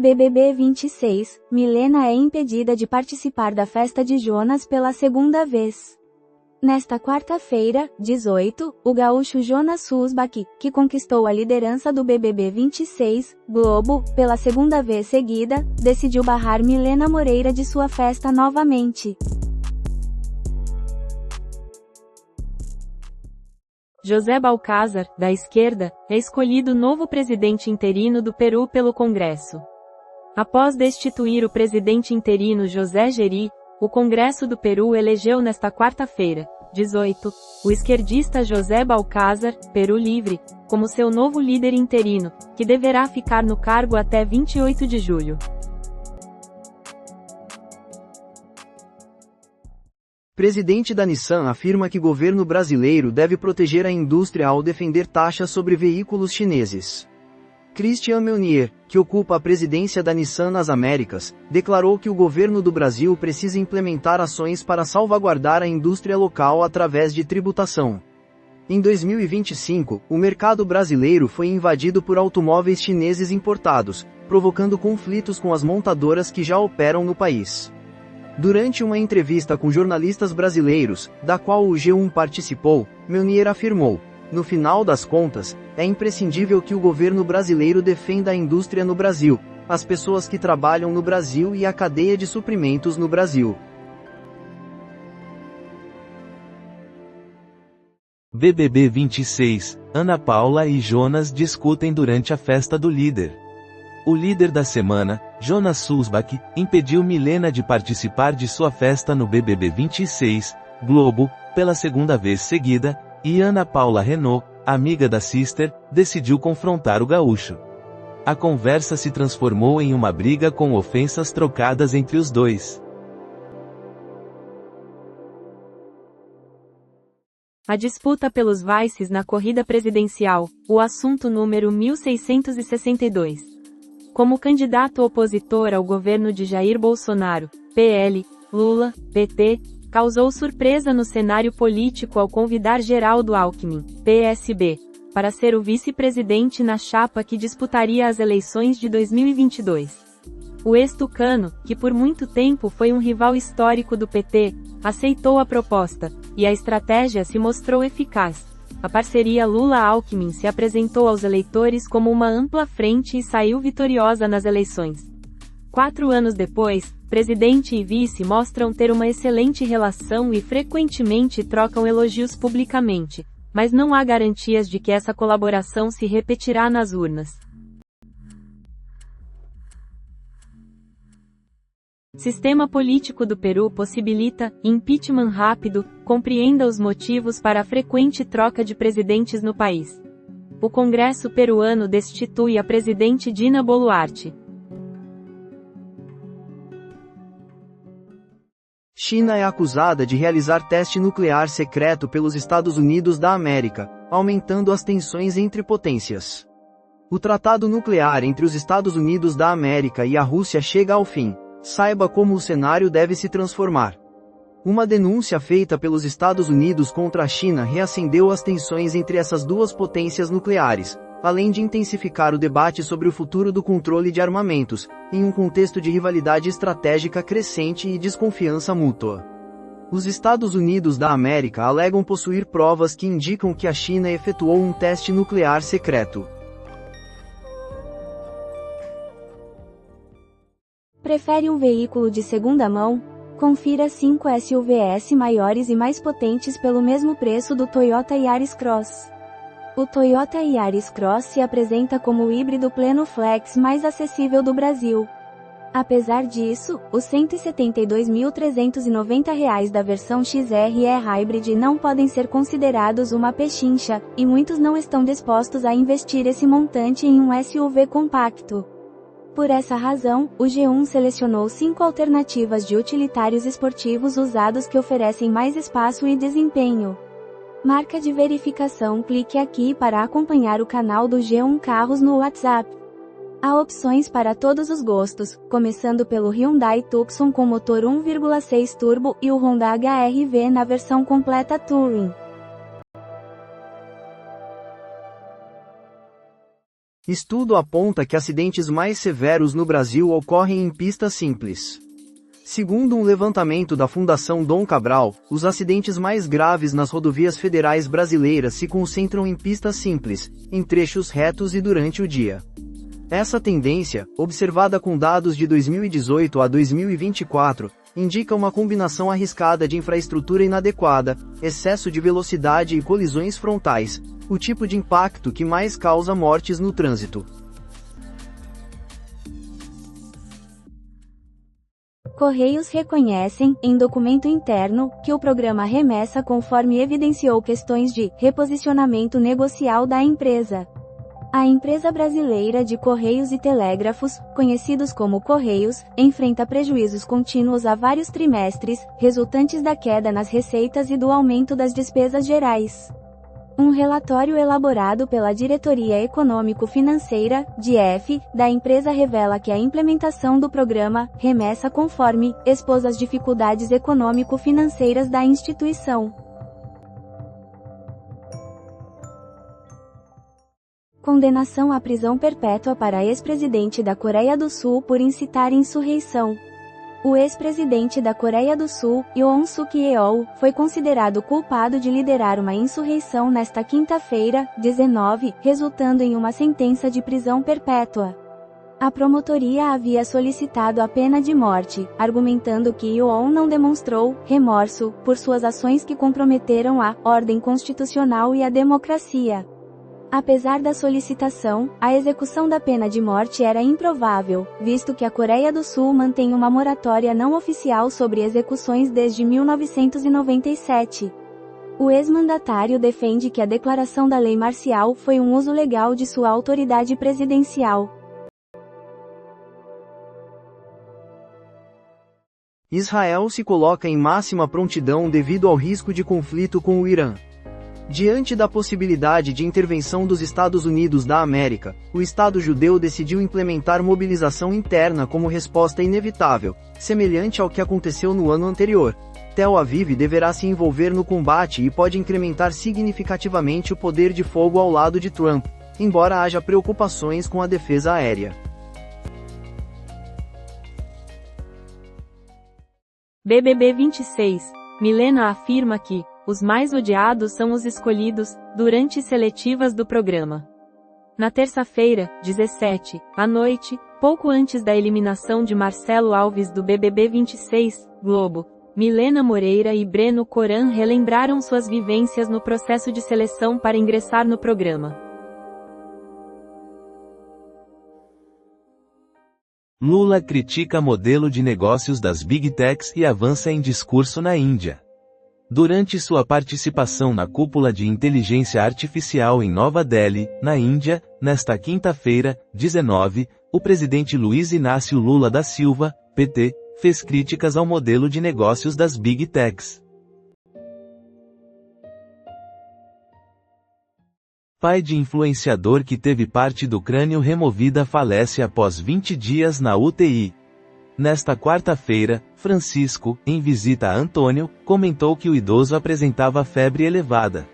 BBB 26, Milena é impedida de participar da festa de Jonas pela segunda vez. Nesta quarta-feira, 18, o gaúcho Jonas Susbach, que conquistou a liderança do BBB 26, Globo, pela segunda vez seguida, decidiu barrar Milena Moreira de sua festa novamente. José Balcázar, da esquerda, é escolhido novo presidente interino do Peru pelo Congresso. Após destituir o presidente interino José Geri, o Congresso do Peru elegeu nesta quarta-feira, 18, o esquerdista José Balcázar, Peru Livre, como seu novo líder interino, que deverá ficar no cargo até 28 de julho. Presidente da Nissan afirma que governo brasileiro deve proteger a indústria ao defender taxas sobre veículos chineses. Christian Meunier, que ocupa a presidência da Nissan nas Américas, declarou que o governo do Brasil precisa implementar ações para salvaguardar a indústria local através de tributação. Em 2025, o mercado brasileiro foi invadido por automóveis chineses importados, provocando conflitos com as montadoras que já operam no país. Durante uma entrevista com jornalistas brasileiros, da qual o G1 participou, Meunier afirmou: no final das contas, é imprescindível que o governo brasileiro defenda a indústria no Brasil, as pessoas que trabalham no Brasil e a cadeia de suprimentos no Brasil. BBB 26, Ana Paula e Jonas discutem durante a festa do líder. O líder da semana, Jonas Susbach, impediu Milena de participar de sua festa no BBB 26, Globo, pela segunda vez seguida, e Ana Paula Renault, amiga da Sister, decidiu confrontar o gaúcho. A conversa se transformou em uma briga com ofensas trocadas entre os dois. A disputa pelos vices na corrida presidencial, o assunto número 1662. Como candidato opositor ao governo de Jair Bolsonaro, PL, Lula, PT, causou surpresa no cenário político ao convidar Geraldo Alckmin, PSB, para ser o vice-presidente na chapa que disputaria as eleições de 2022. O ex-tucano, que por muito tempo foi um rival histórico do PT, aceitou a proposta, e a estratégia se mostrou eficaz. A parceria Lula-Alckmin se apresentou aos eleitores como uma ampla frente e saiu vitoriosa nas eleições. 4 anos depois, presidente e vice mostram ter uma excelente relação e frequentemente trocam elogios publicamente, mas não há garantias de que essa colaboração se repetirá nas urnas. Sistema político do Peru possibilita impeachment rápido, compreenda os motivos para a frequente troca de presidentes no país. O Congresso peruano destitui a presidente Dina Boluarte. China é acusada de realizar teste nuclear secreto pelos Estados Unidos da América, aumentando as tensões entre potências. O tratado nuclear entre os Estados Unidos da América e a Rússia chega ao fim. Saiba como o cenário deve se transformar. Uma denúncia feita pelos Estados Unidos contra a China reacendeu as tensões entre essas duas potências nucleares, além de intensificar o debate sobre o futuro do controle de armamentos, em um contexto de rivalidade estratégica crescente e desconfiança mútua. Os Estados Unidos da América alegam possuir provas que indicam que a China efetuou um teste nuclear secreto. Prefere um veículo de segunda mão? Confira 5 SUVs maiores e mais potentes pelo mesmo preço do Toyota Yaris Cross. O Toyota Yaris Cross se apresenta como o híbrido pleno flex mais acessível do Brasil. Apesar disso, os R$ 172.390 da versão XR e Hybrid não podem ser considerados uma pechincha, e muitos não estão dispostos a investir esse montante em um SUV compacto. Por essa razão, o G1 selecionou 5 alternativas de utilitários esportivos usados que oferecem mais espaço e desempenho. Marca de verificação. Clique aqui para acompanhar o canal do G1 Carros no WhatsApp. Há opções para todos os gostos, começando pelo Hyundai Tucson com motor 1,6 turbo e o Honda HR-V na versão completa Touring. Estudo aponta que acidentes mais severos no Brasil ocorrem em pistas simples. Segundo um levantamento da Fundação Dom Cabral, os acidentes mais graves nas rodovias federais brasileiras se concentram em pistas simples, em trechos retos e durante o dia. Essa tendência, observada com dados de 2018 a 2024, indica uma combinação arriscada de infraestrutura inadequada, excesso de velocidade e colisões frontais, o tipo de impacto que mais causa mortes no trânsito. Correios reconhecem, em documento interno, que o programa Remessa conforme evidenciou questões de reposicionamento negocial da empresa. A empresa brasileira de Correios e Telégrafos, conhecidos como Correios, enfrenta prejuízos contínuos há vários trimestres, resultantes da queda nas receitas e do aumento das despesas gerais. Um relatório elaborado pela Diretoria Econômico-Financeira, DIEF, da empresa revela que a implementação do programa Remessa Conforme expôs as dificuldades econômico-financeiras da instituição. Condenação à prisão perpétua para ex-presidente da Coreia do Sul por incitar insurreição. O ex-presidente da Coreia do Sul, Yoon Suk-yeol, foi considerado culpado de liderar uma insurreição nesta quinta-feira, 19, resultando em uma sentença de prisão perpétua. A promotoria havia solicitado a pena de morte, argumentando que Yoon não demonstrou remorso por suas ações que comprometeram a ordem constitucional e a democracia. Apesar da solicitação, a execução da pena de morte era improvável, visto que a Coreia do Sul mantém uma moratória não oficial sobre execuções desde 1997. O ex-mandatário defende que a declaração da lei marcial foi um uso legal de sua autoridade presidencial. Israel se coloca em máxima prontidão devido ao risco de conflito com o Irã. Diante da possibilidade de intervenção dos Estados Unidos da América, o Estado judeu decidiu implementar mobilização interna como resposta inevitável, semelhante ao que aconteceu no ano anterior. Tel Aviv deverá se envolver no combate e pode incrementar significativamente o poder de fogo ao lado de Trump, embora haja preocupações com a defesa aérea. BBB 26. Milena afirma que os mais odiados são os escolhidos, durante seletivas do programa. Na terça-feira, 17, à noite, pouco antes da eliminação de Marcelo Alves do BBB 26, Globo, Milena Moreira e Breno Coran relembraram suas vivências no processo de seleção para ingressar no programa. Lula critica modelo de negócios das Big Techs e avança em discurso na Índia. Durante sua participação na cúpula de inteligência artificial em Nova Delhi, na Índia, nesta quinta-feira, 19, o presidente Luiz Inácio Lula da Silva, PT, fez críticas ao modelo de negócios das Big Techs. Pai de influenciador que teve parte do crânio removida falece após 20 dias na UTI. Nesta quarta-feira, Francisco, em visita a Antônio, comentou que o idoso apresentava febre elevada.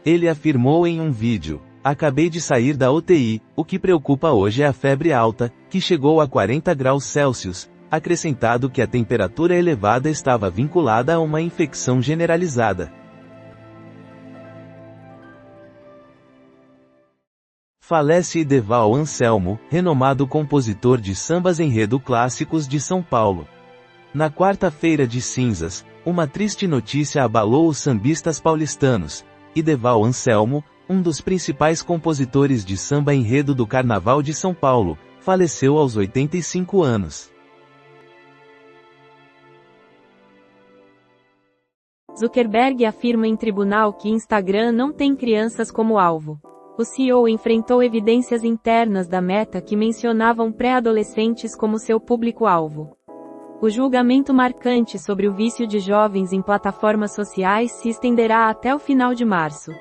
Ele afirmou em um vídeo: "Acabei de sair da UTI, o que preocupa hoje é a febre alta, que chegou a 40 graus Celsius", acrescentado que a temperatura elevada estava vinculada a uma infecção generalizada. Falece Ideval Anselmo, renomado compositor de sambas enredo clássicos de São Paulo. Na quarta-feira de cinzas, uma triste notícia abalou os sambistas paulistanos. Ideval Anselmo, um dos principais compositores de samba enredo do Carnaval de São Paulo, faleceu aos 85 anos. Zuckerberg afirma em tribunal que Instagram não tem crianças como alvo. O CEO enfrentou evidências internas da Meta que mencionavam pré-adolescentes como seu público-alvo. O julgamento marcante sobre o vício de jovens em plataformas sociais se estenderá até o final de março.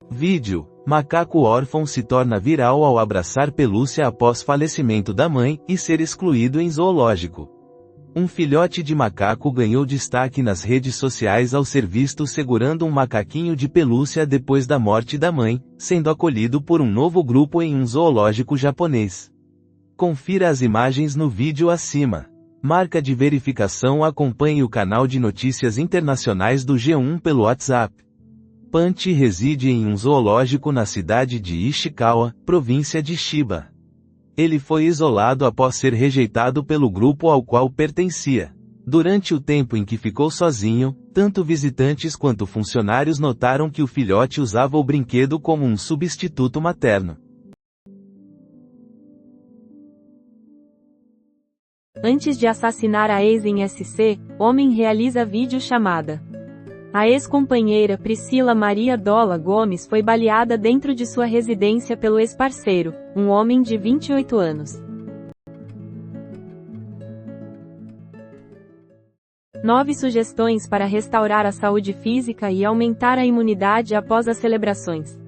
Vídeo: macaco órfão se torna viral ao abraçar pelúcia após falecimento da mãe e ser excluído em zoológico. Um filhote de macaco ganhou destaque nas redes sociais ao ser visto segurando um macaquinho de pelúcia depois da morte da mãe, sendo acolhido por um novo grupo em um zoológico japonês. Confira as imagens no vídeo acima. Marca de verificação: acompanhe o canal de notícias internacionais do G1 pelo WhatsApp. Punch reside em um zoológico na cidade de Ishikawa, província de Chiba. Ele foi isolado após ser rejeitado pelo grupo ao qual pertencia. Durante o tempo em que ficou sozinho, tanto visitantes quanto funcionários notaram que o filhote usava o brinquedo como um substituto materno. Antes de assassinar a ex em SC, homem realiza videochamada. A ex-companheira Priscila Maria Dola Gomes foi baleada dentro de sua residência pelo ex-parceiro, um homem de 28 anos. 9 sugestões para restaurar a saúde física e aumentar a imunidade após as celebrações.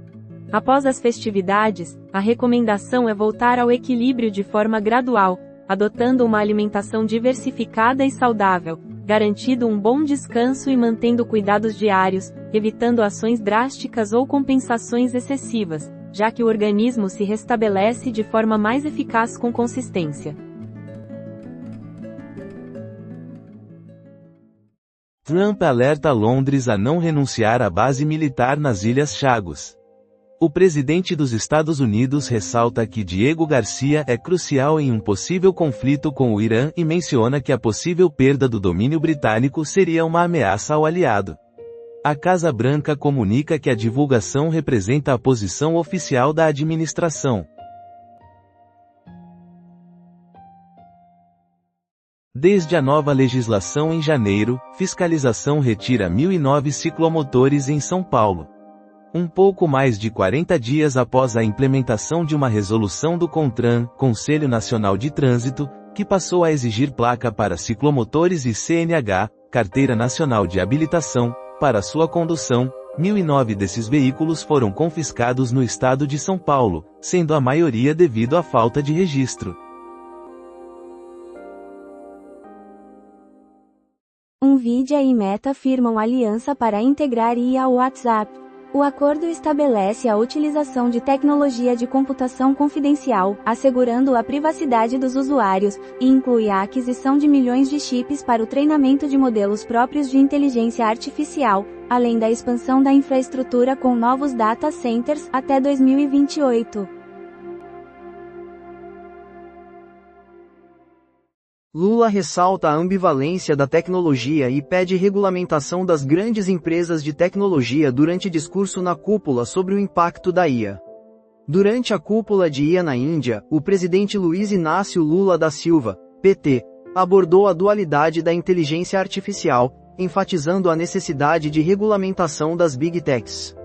Após as festividades, a recomendação é voltar ao equilíbrio de forma gradual, adotando uma alimentação diversificada e saudável, garantindo um bom descanso e mantendo cuidados diários, evitando ações drásticas ou compensações excessivas, já que o organismo se restabelece de forma mais eficaz com consistência. Trump alerta Londres a não renunciar à base militar nas Ilhas Chagos. O presidente dos Estados Unidos ressalta que Diego Garcia é crucial em um possível conflito com o Irã e menciona que a possível perda do domínio britânico seria uma ameaça ao aliado. A Casa Branca comunica que a divulgação representa a posição oficial da administração. Desde a nova legislação em janeiro, fiscalização retira 1.009 ciclomotores em São Paulo. Um pouco mais de 40 dias após a implementação de uma resolução do CONTRAN, Conselho Nacional de Trânsito, que passou a exigir placa para ciclomotores e CNH, Carteira Nacional de Habilitação, para sua condução, 1.009 desses veículos foram confiscados no estado de São Paulo, sendo a maioria devido à falta de registro. NVIDIA e Meta firmam aliança para integrar IA ao WhatsApp. O acordo estabelece a utilização de tecnologia de computação confidencial, assegurando a privacidade dos usuários, e inclui a aquisição de milhões de chips para o treinamento de modelos próprios de inteligência artificial, além da expansão da infraestrutura com novos data centers até 2028. Lula ressalta a ambivalência da tecnologia e pede regulamentação das grandes empresas de tecnologia durante discurso na cúpula sobre o impacto da IA. Durante a cúpula de IA na Índia, o presidente Luiz Inácio Lula da Silva, PT, abordou a dualidade da inteligência artificial, enfatizando a necessidade de regulamentação das Big Techs.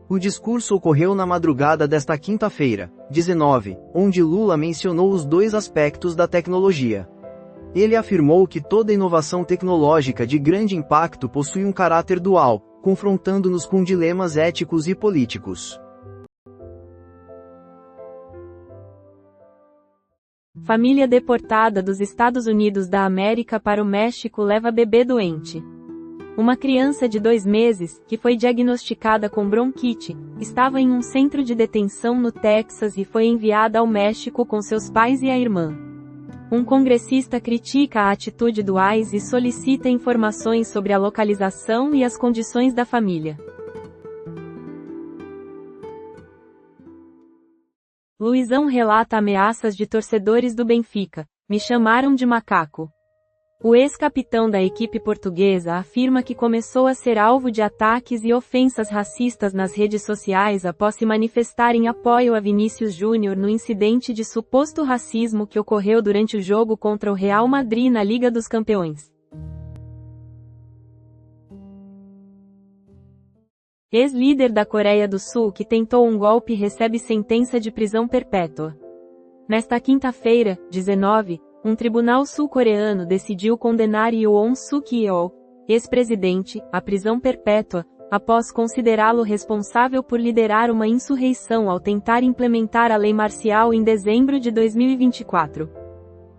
O discurso ocorreu na madrugada desta quinta-feira, 19, onde Lula mencionou os dois aspectos da tecnologia. Ele afirmou que toda inovação tecnológica de grande impacto possui um caráter dual, confrontando-nos com dilemas éticos e políticos. Família deportada dos Estados Unidos da América para o México leva bebê doente. Uma criança de 2 meses, que foi diagnosticada com bronquite, estava em um centro de detenção no Texas e foi enviada ao México com seus pais e a irmã. Um congressista critica a atitude do ICE e solicita informações sobre a localização e as condições da família. Luizão relata ameaças de torcedores do Benfica. Me chamaram de macaco. O ex-capitão da equipe portuguesa afirma que começou a ser alvo de ataques e ofensas racistas nas redes sociais após se manifestar em apoio a Vinícius Júnior no incidente de suposto racismo que ocorreu durante o jogo contra o Real Madrid na Liga dos Campeões. Ex-líder da Coreia do Sul que tentou um golpe recebe sentença de prisão perpétua. Nesta quinta-feira, 19, um tribunal sul-coreano decidiu condenar Yoon Suk-yeol, ex-presidente, à prisão perpétua, após considerá-lo responsável por liderar uma insurreição ao tentar implementar a lei marcial em dezembro de 2024.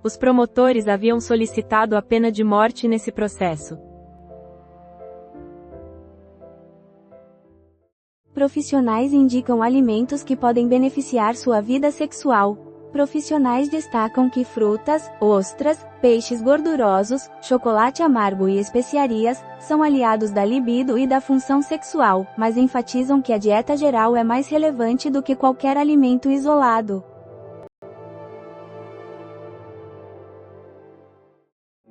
Os promotores haviam solicitado a pena de morte nesse processo. Profissionais indicam alimentos que podem beneficiar sua vida sexual. Profissionais destacam que frutas, ostras, peixes gordurosos, chocolate amargo e especiarias são aliados da libido e da função sexual, mas enfatizam que a dieta geral é mais relevante do que qualquer alimento isolado.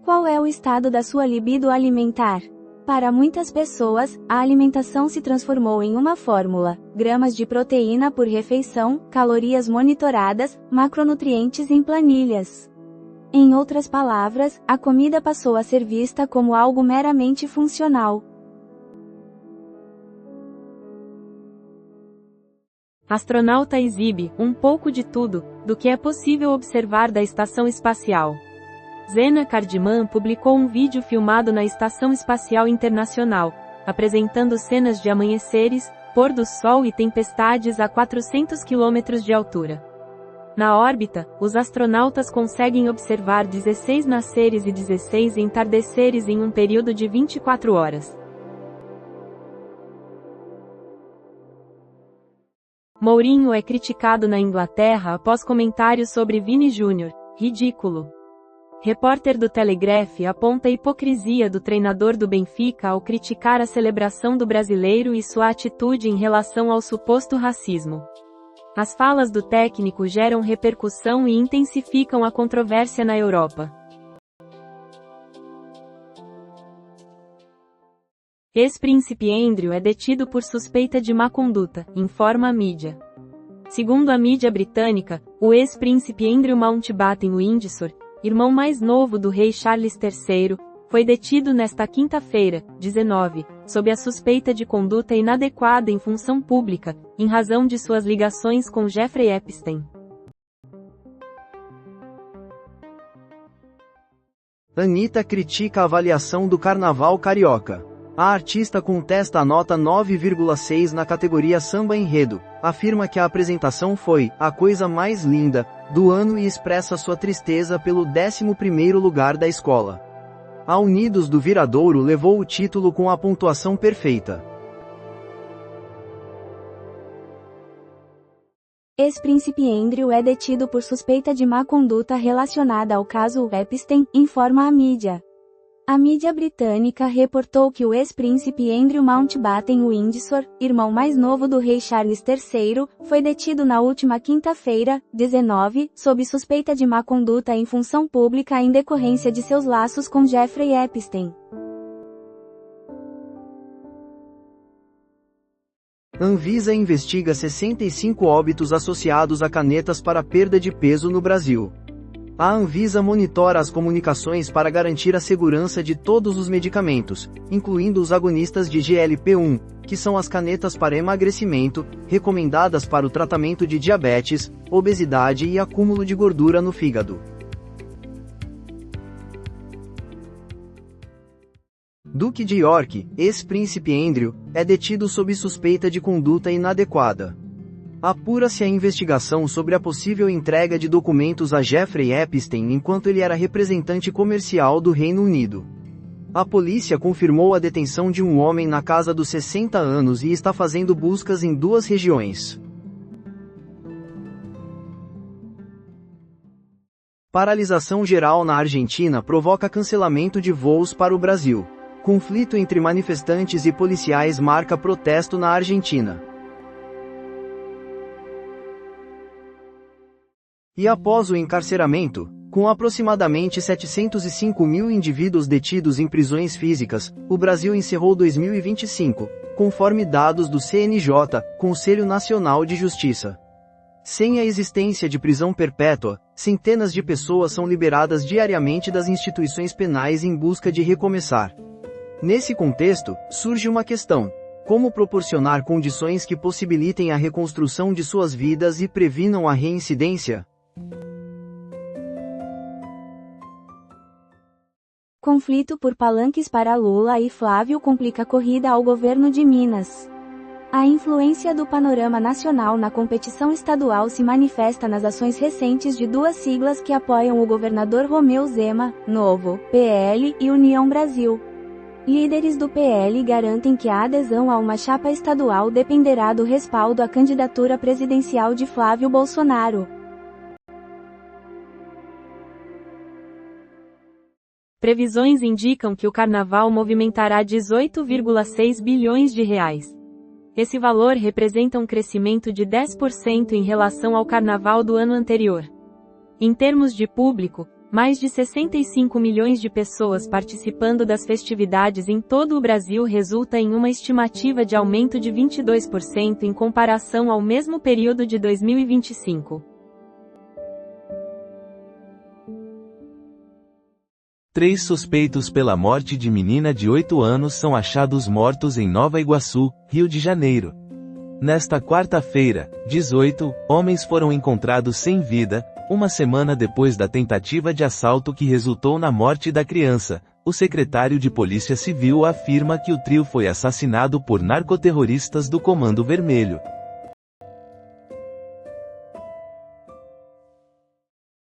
Qual é o estado da sua libido alimentar? Para muitas pessoas, a alimentação se transformou em uma fórmula: gramas de proteína por refeição, calorias monitoradas, macronutrientes em planilhas. Em outras palavras, a comida passou a ser vista como algo meramente funcional. Astronauta exibe um pouco de tudo do que é possível observar da estação espacial. Zena Cardiman publicou um vídeo filmado na Estação Espacial Internacional, apresentando cenas de amanheceres, pôr do sol e tempestades a 400 km de altura. Na órbita, os astronautas conseguem observar 16 nasceres e 16 entardeceres em um período de 24 horas. Mourinho é criticado na Inglaterra após comentários sobre Vini Júnior. Ridículo. Repórter do Telegraph aponta a hipocrisia do treinador do Benfica ao criticar a celebração do brasileiro e sua atitude em relação ao suposto racismo. As falas do técnico geram repercussão e intensificam a controvérsia na Europa. Ex-príncipe Andrew é detido por suspeita de má conduta, informa a mídia. Segundo a mídia britânica, o ex-príncipe Andrew Mountbatten-Windsor, irmão mais novo do rei Charles III, foi detido nesta quinta-feira, 19, sob a suspeita de conduta inadequada em função pública, em razão de suas ligações com Jeffrey Epstein. Anitta critica a avaliação do Carnaval Carioca. A artista contesta a nota 9,6 na categoria Samba Enredo, afirma que a apresentação foi a coisa mais linda do ano e expressa sua tristeza pelo 11º lugar da escola. A Unidos do Viradouro levou o título com a pontuação perfeita. Ex-príncipe Andrew é detido por suspeita de má conduta relacionada ao caso Epstein, informa a mídia. A mídia britânica reportou que o ex-príncipe Andrew Mountbatten-Windsor, irmão mais novo do rei Charles III, foi detido na última quinta-feira, 19, sob suspeita de má conduta em função pública em decorrência de seus laços com Jeffrey Epstein. Anvisa investiga 65 óbitos associados a canetas para perda de peso no Brasil. A Anvisa monitora as comunicações para garantir a segurança de todos os medicamentos, incluindo os agonistas de GLP-1, que são as canetas para emagrecimento, recomendadas para o tratamento de diabetes, obesidade e acúmulo de gordura no fígado. Duque de York, ex-príncipe Andrew, é detido sob suspeita de conduta inadequada. Apura-se a investigação sobre a possível entrega de documentos a Jeffrey Epstein enquanto ele era representante comercial do Reino Unido. A polícia confirmou a detenção de um homem na casa dos 60 anos e está fazendo buscas em 2 regiões. Paralisação geral na Argentina provoca cancelamento de voos para o Brasil. Conflito entre manifestantes e policiais marca protesto na Argentina. E após o encarceramento, com aproximadamente 705 mil indivíduos detidos em prisões físicas, o Brasil encerrou 2025, conforme dados do CNJ, Conselho Nacional de Justiça. Sem a existência de prisão perpétua, centenas de pessoas são liberadas diariamente das instituições penais em busca de recomeçar. Nesse contexto, surge uma questão: como proporcionar condições que possibilitem a reconstrução de suas vidas e previnam a reincidência? Conflito por palanques para Lula e Flávio complica a corrida ao governo de Minas. A influência do panorama nacional na competição estadual se manifesta nas ações recentes de duas siglas que apoiam o governador Romeu Zema, Novo, PL e União Brasil. Líderes do PL garantem que a adesão a uma chapa estadual dependerá do respaldo à candidatura presidencial de Flávio Bolsonaro. Previsões indicam que o carnaval movimentará 18,6 bilhões de reais. Esse valor representa um crescimento de 10% em relação ao carnaval do ano anterior. Em termos de público, mais de 65 milhões de pessoas participando das festividades em todo o Brasil resulta em uma estimativa de aumento de 22% em comparação ao mesmo período de 2025. Três suspeitos pela morte de menina de 8 anos são achados mortos em Nova Iguaçu, Rio de Janeiro. Nesta quarta-feira, 18, homens foram encontrados sem vida, uma semana depois da tentativa de assalto que resultou na morte da criança. O secretário de Polícia Civil afirma que o trio foi assassinado por narcoterroristas do Comando Vermelho.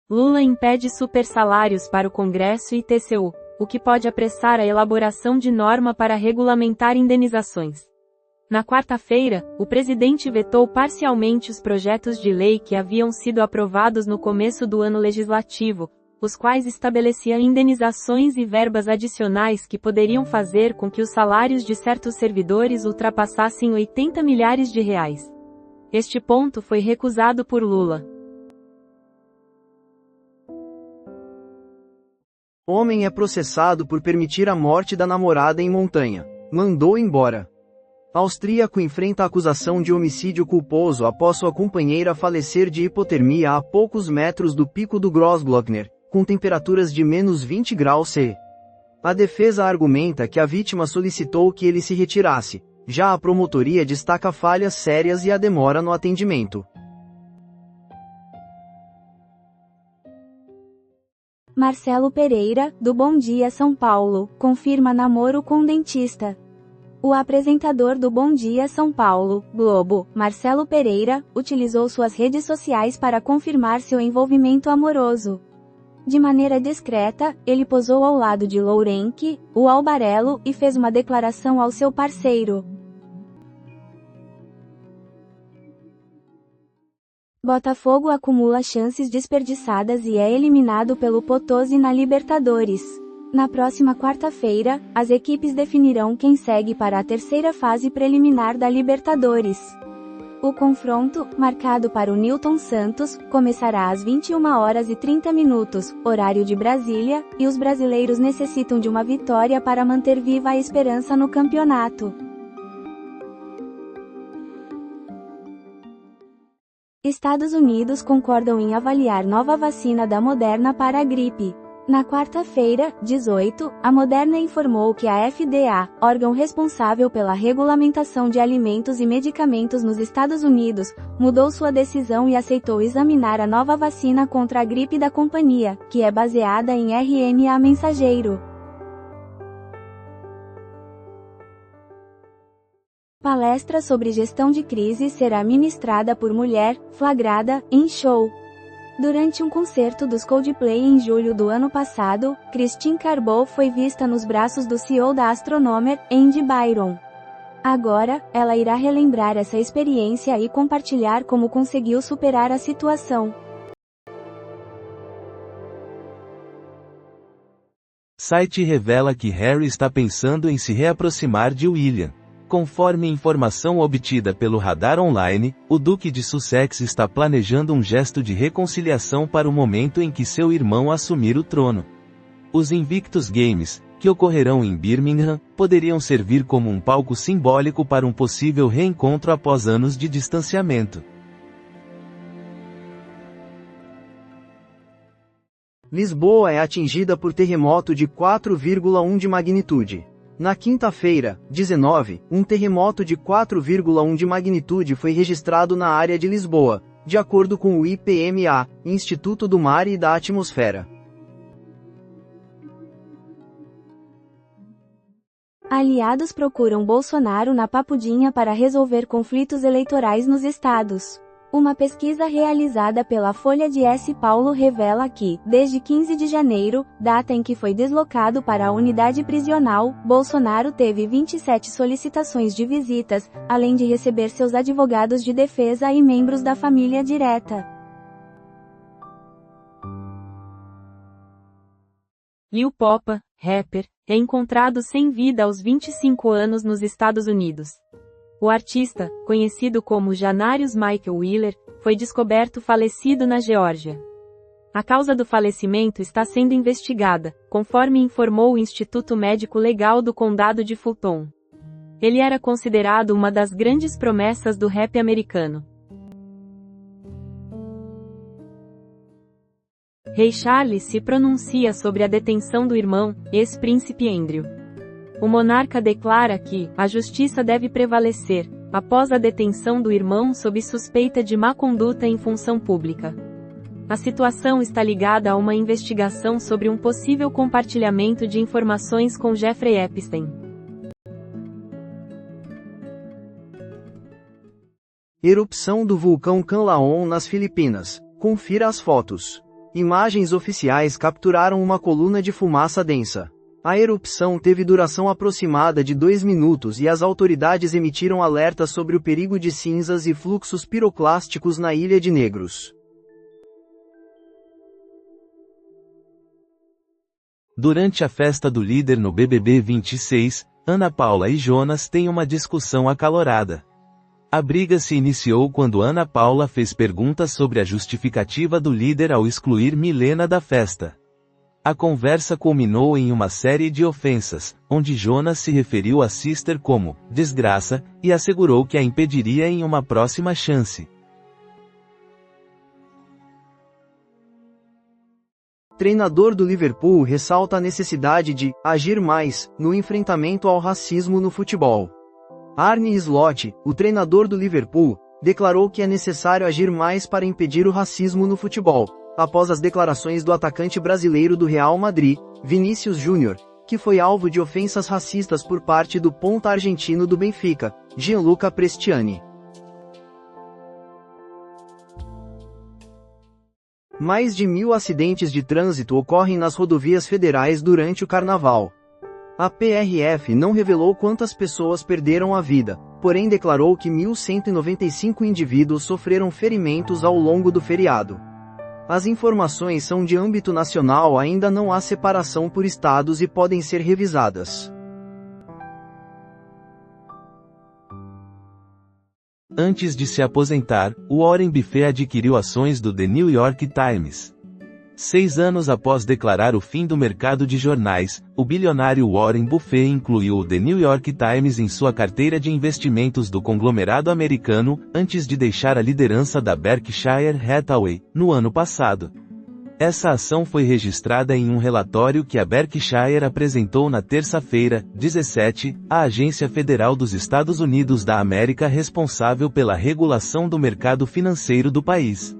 Lula impede supersalários para o Congresso e TCU, o que pode apressar a elaboração de norma para regulamentar indenizações. Na quarta-feira, o presidente vetou parcialmente os projetos de lei que haviam sido aprovados no começo do ano legislativo, os quais estabeleciam indenizações e verbas adicionais que poderiam fazer com que os salários de certos servidores ultrapassassem 80 milhares de reais. Este ponto foi recusado por Lula. Homem é processado por permitir a morte da namorada em montanha. Mandou embora. Austríaco enfrenta acusação de homicídio culposo após sua companheira falecer de hipotermia a poucos metros do pico do Grossglockner, com temperaturas de menos 20 graus C. A defesa argumenta que a vítima solicitou que ele se retirasse. Já a promotoria destaca falhas sérias e a demora no atendimento. Marcelo Pereira, do Bom Dia São Paulo, confirma namoro com dentista. O apresentador do Bom Dia São Paulo, Globo, Marcelo Pereira, utilizou suas redes sociais para confirmar seu envolvimento amoroso. De maneira discreta, ele posou ao lado de Lourenço, o albarelo, e fez uma declaração ao seu parceiro. Botafogo acumula chances desperdiçadas e é eliminado pelo Potosí na Libertadores. Na próxima quarta-feira, as equipes definirão quem segue para a terceira fase preliminar da Libertadores. O confronto, marcado para o Newton Santos, começará às 21h30, horário de Brasília, e os brasileiros necessitam de uma vitória para manter viva a esperança no campeonato. Estados Unidos concordam em avaliar nova vacina da Moderna para a gripe. Na quarta-feira, 18, a Moderna informou que a FDA, órgão responsável pela regulamentação de alimentos e medicamentos nos Estados Unidos, mudou sua decisão e aceitou examinar a nova vacina contra a gripe da companhia, que é baseada em RNA mensageiro. Palestra sobre gestão de crise será ministrada por mulher, flagrada, em show. Durante um concerto dos Coldplay em julho do ano passado, Christine Carbone foi vista nos braços do CEO da Astronomer, Andy Byron. Agora, ela irá relembrar essa experiência e compartilhar como conseguiu superar a situação. Site revela que Harry está pensando em se reaproximar de William. Conforme informação obtida pelo Radar Online, o Duque de Sussex está planejando um gesto de reconciliação para o momento em que seu irmão assumir o trono. Os Invictus Games, que ocorrerão em Birmingham, poderiam servir como um palco simbólico para um possível reencontro após anos de distanciamento. Lisboa é atingida por terremoto de 4,1 de magnitude. Na quinta-feira, 19, um terremoto de 4,1 de magnitude foi registrado na área de Lisboa, de acordo com o IPMA, Instituto do Mar e da Atmosfera. Aliados procuram Bolsonaro na Papudinha para resolver conflitos eleitorais nos estados. Uma pesquisa realizada pela Folha de S. Paulo revela que, desde 15 de janeiro, data em que foi deslocado para a unidade prisional, Bolsonaro teve 27 solicitações de visitas, além de receber seus advogados de defesa e membros da família direta. Lil Popa, rapper, é encontrado sem vida aos 25 anos nos Estados Unidos. O artista, conhecido como Janarius Michael Wheeler, foi descoberto falecido na Geórgia. A causa do falecimento está sendo investigada, conforme informou o Instituto Médico Legal do Condado de Fulton. Ele era considerado uma das grandes promessas do rap americano. Rei Charles se pronuncia sobre a detenção do irmão, ex-príncipe Andrew. O monarca declara que a justiça deve prevalecer, após a detenção do irmão sob suspeita de má conduta em função pública. A situação está ligada a uma investigação sobre um possível compartilhamento de informações com Jeffrey Epstein. Erupção do vulcão Canlaon nas Filipinas. Confira as fotos. Imagens oficiais capturaram uma coluna de fumaça densa. A erupção teve duração aproximada de 2 minutos e as autoridades emitiram alertas sobre o perigo de cinzas e fluxos piroclásticos na Ilha de Negros. Durante a festa do líder no BBB 26, Ana Paula e Jonas têm uma discussão acalorada. A briga se iniciou quando Ana Paula fez perguntas sobre a justificativa do líder ao excluir Milena da festa. A conversa culminou em uma série de ofensas, onde Jonas se referiu a Sister como desgraça e assegurou que a impediria em uma próxima chance. Treinador do Liverpool ressalta a necessidade de agir mais no enfrentamento ao racismo no futebol. Arne Slot, o treinador do Liverpool, declarou que é necessário agir mais para impedir o racismo no futebol, após as declarações do atacante brasileiro do Real Madrid, Vinícius Júnior, que foi alvo de ofensas racistas por parte do ponta argentino do Benfica, Gianluca Prestiani. Mais de 1.000 acidentes de trânsito ocorrem nas rodovias federais durante o Carnaval. A PRF não revelou quantas pessoas perderam a vida, porém declarou que 1.195 indivíduos sofreram ferimentos ao longo do feriado. As informações são de âmbito nacional, ainda não há separação por estados e podem ser revisadas. Antes de se aposentar, Warren Buffett adquiriu ações do The New York Times. 6 anos após declarar o fim do mercado de jornais, o bilionário Warren Buffett incluiu o The New York Times em sua carteira de investimentos do conglomerado americano, antes de deixar a liderança da Berkshire Hathaway, no ano passado. Essa ação foi registrada em um relatório que a Berkshire apresentou na terça-feira, 17, à Agência Federal dos Estados Unidos da América responsável pela regulação do mercado financeiro do país.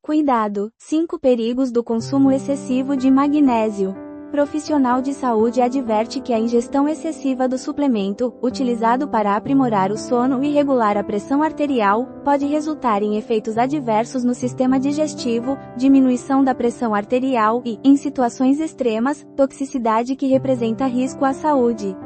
Cuidado! 5 perigos do consumo excessivo de magnésio. Profissional de saúde adverte que a ingestão excessiva do suplemento, utilizado para aprimorar o sono e regular a pressão arterial, pode resultar em efeitos adversos no sistema digestivo, diminuição da pressão arterial e, em situações extremas, toxicidade que representa risco à saúde.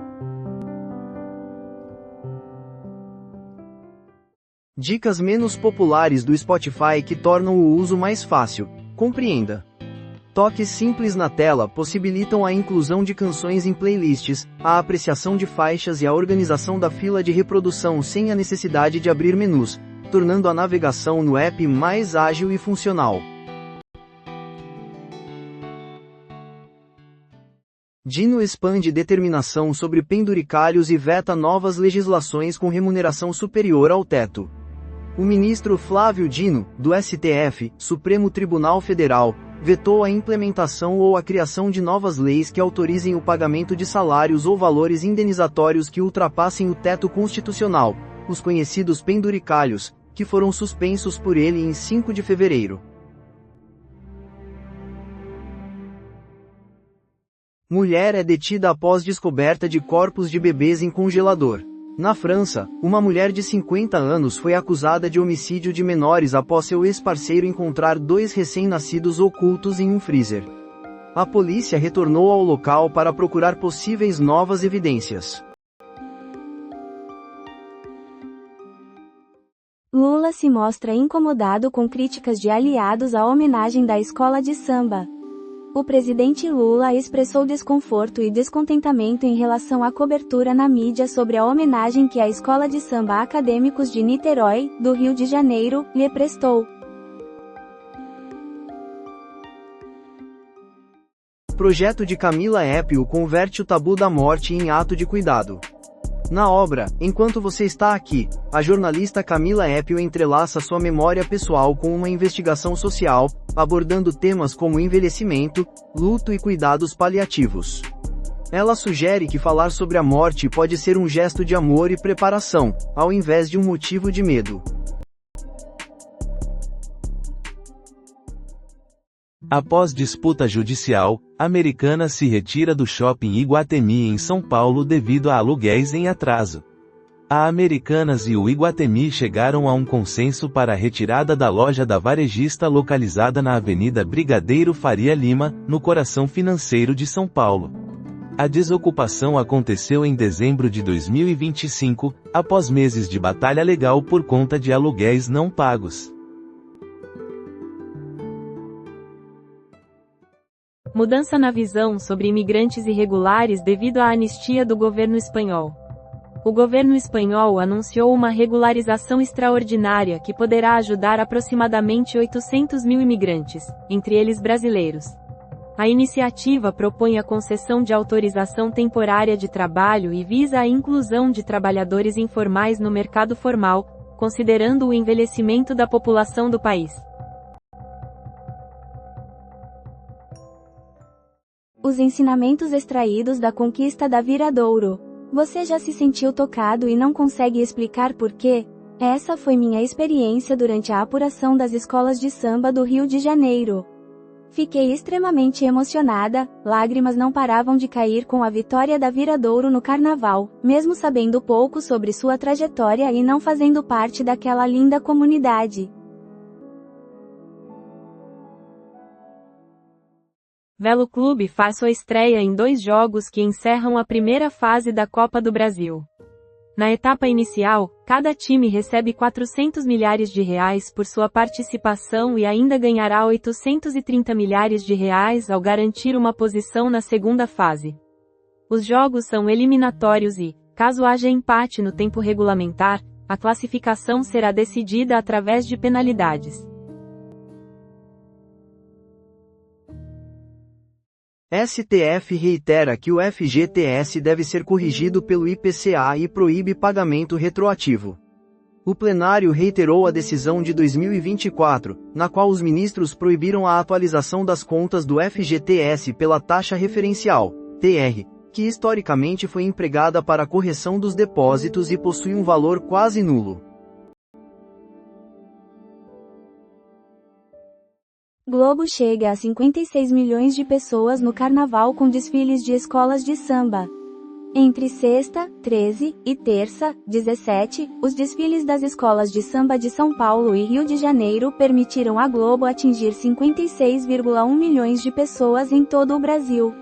Dicas menos populares do Spotify que tornam o uso mais fácil. Compreenda. Toques simples na tela possibilitam a inclusão de canções em playlists, a apreciação de faixas e a organização da fila de reprodução sem a necessidade de abrir menus, tornando a navegação no app mais ágil e funcional. Dino expande determinação sobre penduricalhos e veta novas legislações com remuneração superior ao teto. O ministro Flávio Dino, do STF, Supremo Tribunal Federal, vetou a implementação ou a criação de novas leis que autorizem o pagamento de salários ou valores indenizatórios que ultrapassem o teto constitucional, os conhecidos penduricalhos, que foram suspensos por ele em 5 de fevereiro. Mulher é detida após descoberta de corpos de bebês em congelador. Na França, uma mulher de 50 anos foi acusada de homicídio de menores após seu ex-parceiro encontrar 2 recém-nascidos ocultos em um freezer. A polícia retornou ao local para procurar possíveis novas evidências. Lula se mostra incomodado com críticas de aliados à homenagem da escola de samba. O presidente Lula expressou desconforto e descontentamento em relação à cobertura na mídia sobre a homenagem que a Escola de Samba Acadêmicos de Niterói, do Rio de Janeiro, lhe prestou. Projeto de Camila Épio converte o tabu da morte em ato de cuidado. Na obra, Enquanto Você Está Aqui, a jornalista Camila Épio entrelaça sua memória pessoal com uma investigação social, abordando temas como envelhecimento, luto e cuidados paliativos. Ela sugere que falar sobre a morte pode ser um gesto de amor e preparação, ao invés de um motivo de medo. Após disputa judicial, Americanas se retira do shopping Iguatemi em São Paulo devido a aluguéis em atraso. A Americanas e o Iguatemi chegaram a um consenso para a retirada da loja da varejista localizada na Avenida Brigadeiro Faria Lima, no coração financeiro de São Paulo. A desocupação aconteceu em dezembro de 2025, após meses de batalha legal por conta de aluguéis não pagos. Mudança na visão sobre imigrantes irregulares devido à anistia do governo espanhol. O governo espanhol anunciou uma regularização extraordinária que poderá ajudar aproximadamente 800 mil imigrantes, entre eles brasileiros. A iniciativa propõe a concessão de autorização temporária de trabalho e visa a inclusão de trabalhadores informais no mercado formal, considerando o envelhecimento da população do país. Os ensinamentos extraídos da conquista da Viradouro. Você já se sentiu tocado e não consegue explicar por quê? Essa foi minha experiência durante a apuração das escolas de samba do Rio de Janeiro. Fiquei extremamente emocionada, lágrimas não paravam de cair com a vitória da Viradouro no carnaval, mesmo sabendo pouco sobre sua trajetória e não fazendo parte daquela linda comunidade. Velo Clube faz sua estreia em 2 jogos que encerram a primeira fase da Copa do Brasil. Na etapa inicial, cada time recebe R$400 milhares por sua participação e ainda ganhará R$830 milhares ao garantir uma posição na segunda fase. Os jogos são eliminatórios e, caso haja empate no tempo regulamentar, a classificação será decidida através de penalidades. STF reitera que o FGTS deve ser corrigido pelo IPCA e proíbe pagamento retroativo. O plenário reiterou a decisão de 2024, na qual os ministros proibiram a atualização das contas do FGTS pela taxa referencial, TR, que historicamente foi empregada para a correção dos depósitos e possui um valor quase nulo. Globo chega a 56 milhões de pessoas no carnaval com desfiles de escolas de samba. Entre sexta, 13, e terça, 17, os desfiles das escolas de samba de São Paulo e Rio de Janeiro permitiram à Globo atingir 56,1 milhões de pessoas em todo o Brasil.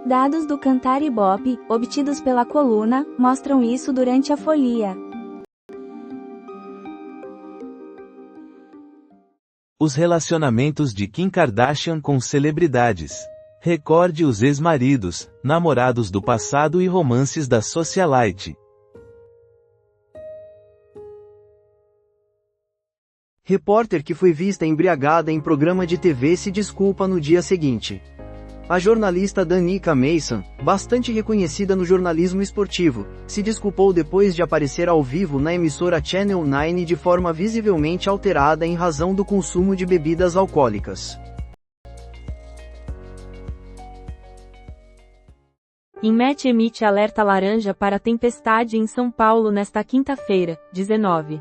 Dados do Cantar Ibope, obtidos pela coluna, mostram isso durante a folia. Os relacionamentos de Kim Kardashian com celebridades. Recorde os ex-maridos, namorados do passado e romances da socialite. Repórter que foi vista embriagada em programa de TV se desculpa no dia seguinte. A jornalista Danica Mason, bastante reconhecida no jornalismo esportivo, se desculpou depois de aparecer ao vivo na emissora Channel 9 de forma visivelmente alterada em razão do consumo de bebidas alcoólicas. INMET emite alerta laranja para tempestade em São Paulo nesta quinta-feira, 19.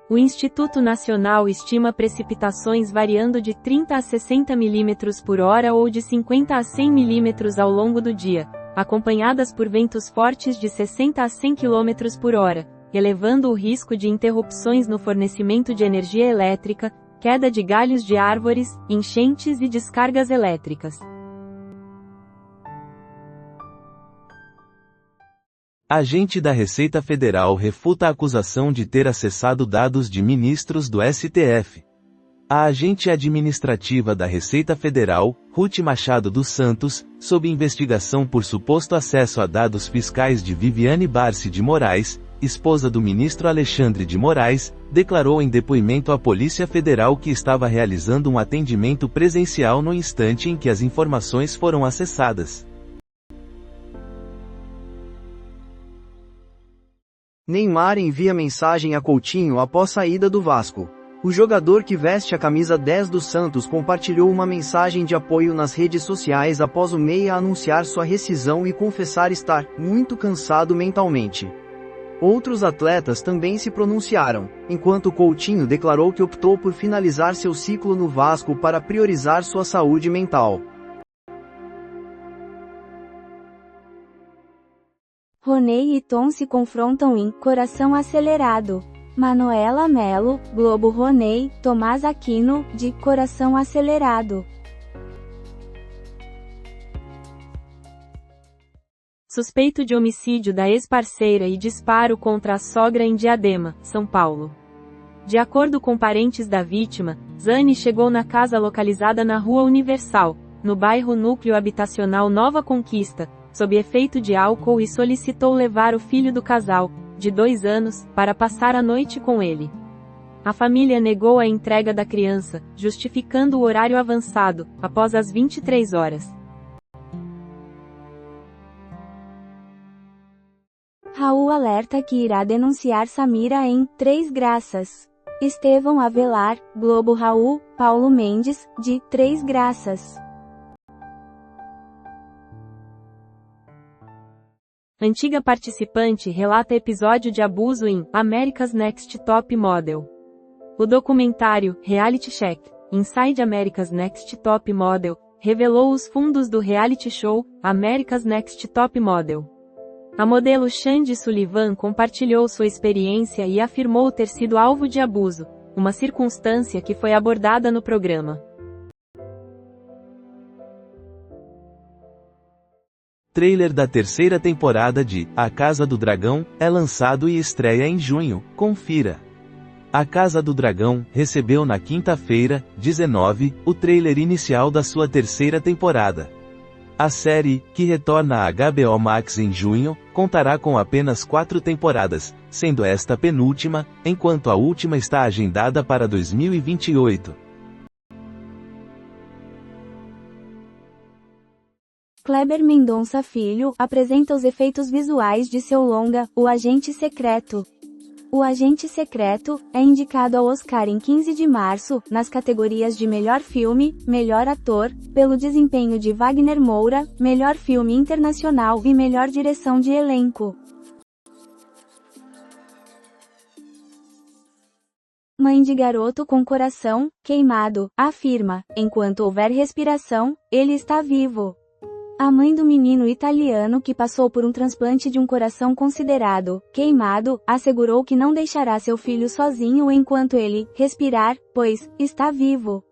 O Instituto Nacional estima precipitações variando de 30 a 60 mm por hora ou de 50 a 100 mm ao longo do dia, acompanhadas por ventos fortes de 60 a 100 km por hora, elevando o risco de interrupções no fornecimento de energia elétrica, queda de galhos de árvores, enchentes e descargas elétricas. Agente da Receita Federal refuta a acusação de ter acessado dados de ministros do STF. A agente administrativa da Receita Federal, Ruth Machado dos Santos, sob investigação por suposto acesso a dados fiscais de Viviane Barsi de Moraes, esposa do ministro Alexandre de Moraes, declarou em depoimento à Polícia Federal que estava realizando um atendimento presencial no instante em que as informações foram acessadas. Neymar envia mensagem a Coutinho após saída do Vasco. O jogador que veste a camisa 10 do Santos compartilhou uma mensagem de apoio nas redes sociais após o meia anunciar sua rescisão e confessar estar muito cansado mentalmente. Outros atletas também se pronunciaram, enquanto Coutinho declarou que optou por finalizar seu ciclo no Vasco para priorizar sua saúde mental. Roney e Tom se confrontam em Coração Acelerado. Manuela Melo, Globo. Roney, Tomás Aquino, de Coração Acelerado. Suspeito de homicídio da ex-parceira e disparo contra a sogra em Diadema, São Paulo. De acordo com parentes da vítima, Zane chegou na casa localizada na Rua Universal, no bairro Núcleo Habitacional Nova Conquista, sob efeito de álcool e solicitou levar o filho do casal, de 2 anos, para passar a noite com ele. A família negou a entrega da criança, justificando o horário avançado, após as 23 horas. Raul alerta que irá denunciar Samira em Três Graças. Estevão Avelar, Globo. Raul, Paulo Mendes, de Três Graças. Antiga participante relata episódio de abuso em America's Next Top Model. O documentário Reality Check, Inside America's Next Top Model, revelou os fundos do reality show America's Next Top Model. A modelo Shandy Sullivan compartilhou sua experiência e afirmou ter sido alvo de abuso, uma circunstância que foi abordada no programa. Trailer da terceira temporada de A Casa do Dragão é lançado e estreia em junho. Confira. A Casa do Dragão recebeu na quinta-feira, 19, o trailer inicial da sua terceira temporada. A série, que retorna à HBO Max em junho, contará com apenas 4 temporadas, sendo esta penúltima, enquanto a última está agendada para 2028. Kleber Mendonça Filho apresenta os efeitos visuais de seu longa, O Agente Secreto. O Agente Secreto é indicado ao Oscar em 15 de março, nas categorias de Melhor Filme, Melhor Ator, pelo desempenho de Wagner Moura, Melhor Filme Internacional e Melhor Direção de Elenco. Mãe de garoto com coração queimado afirma: enquanto houver respiração, ele está vivo. A mãe do menino italiano que passou por um transplante de um coração considerado queimado, assegurou que não deixará seu filho sozinho enquanto ele respirar, pois está vivo.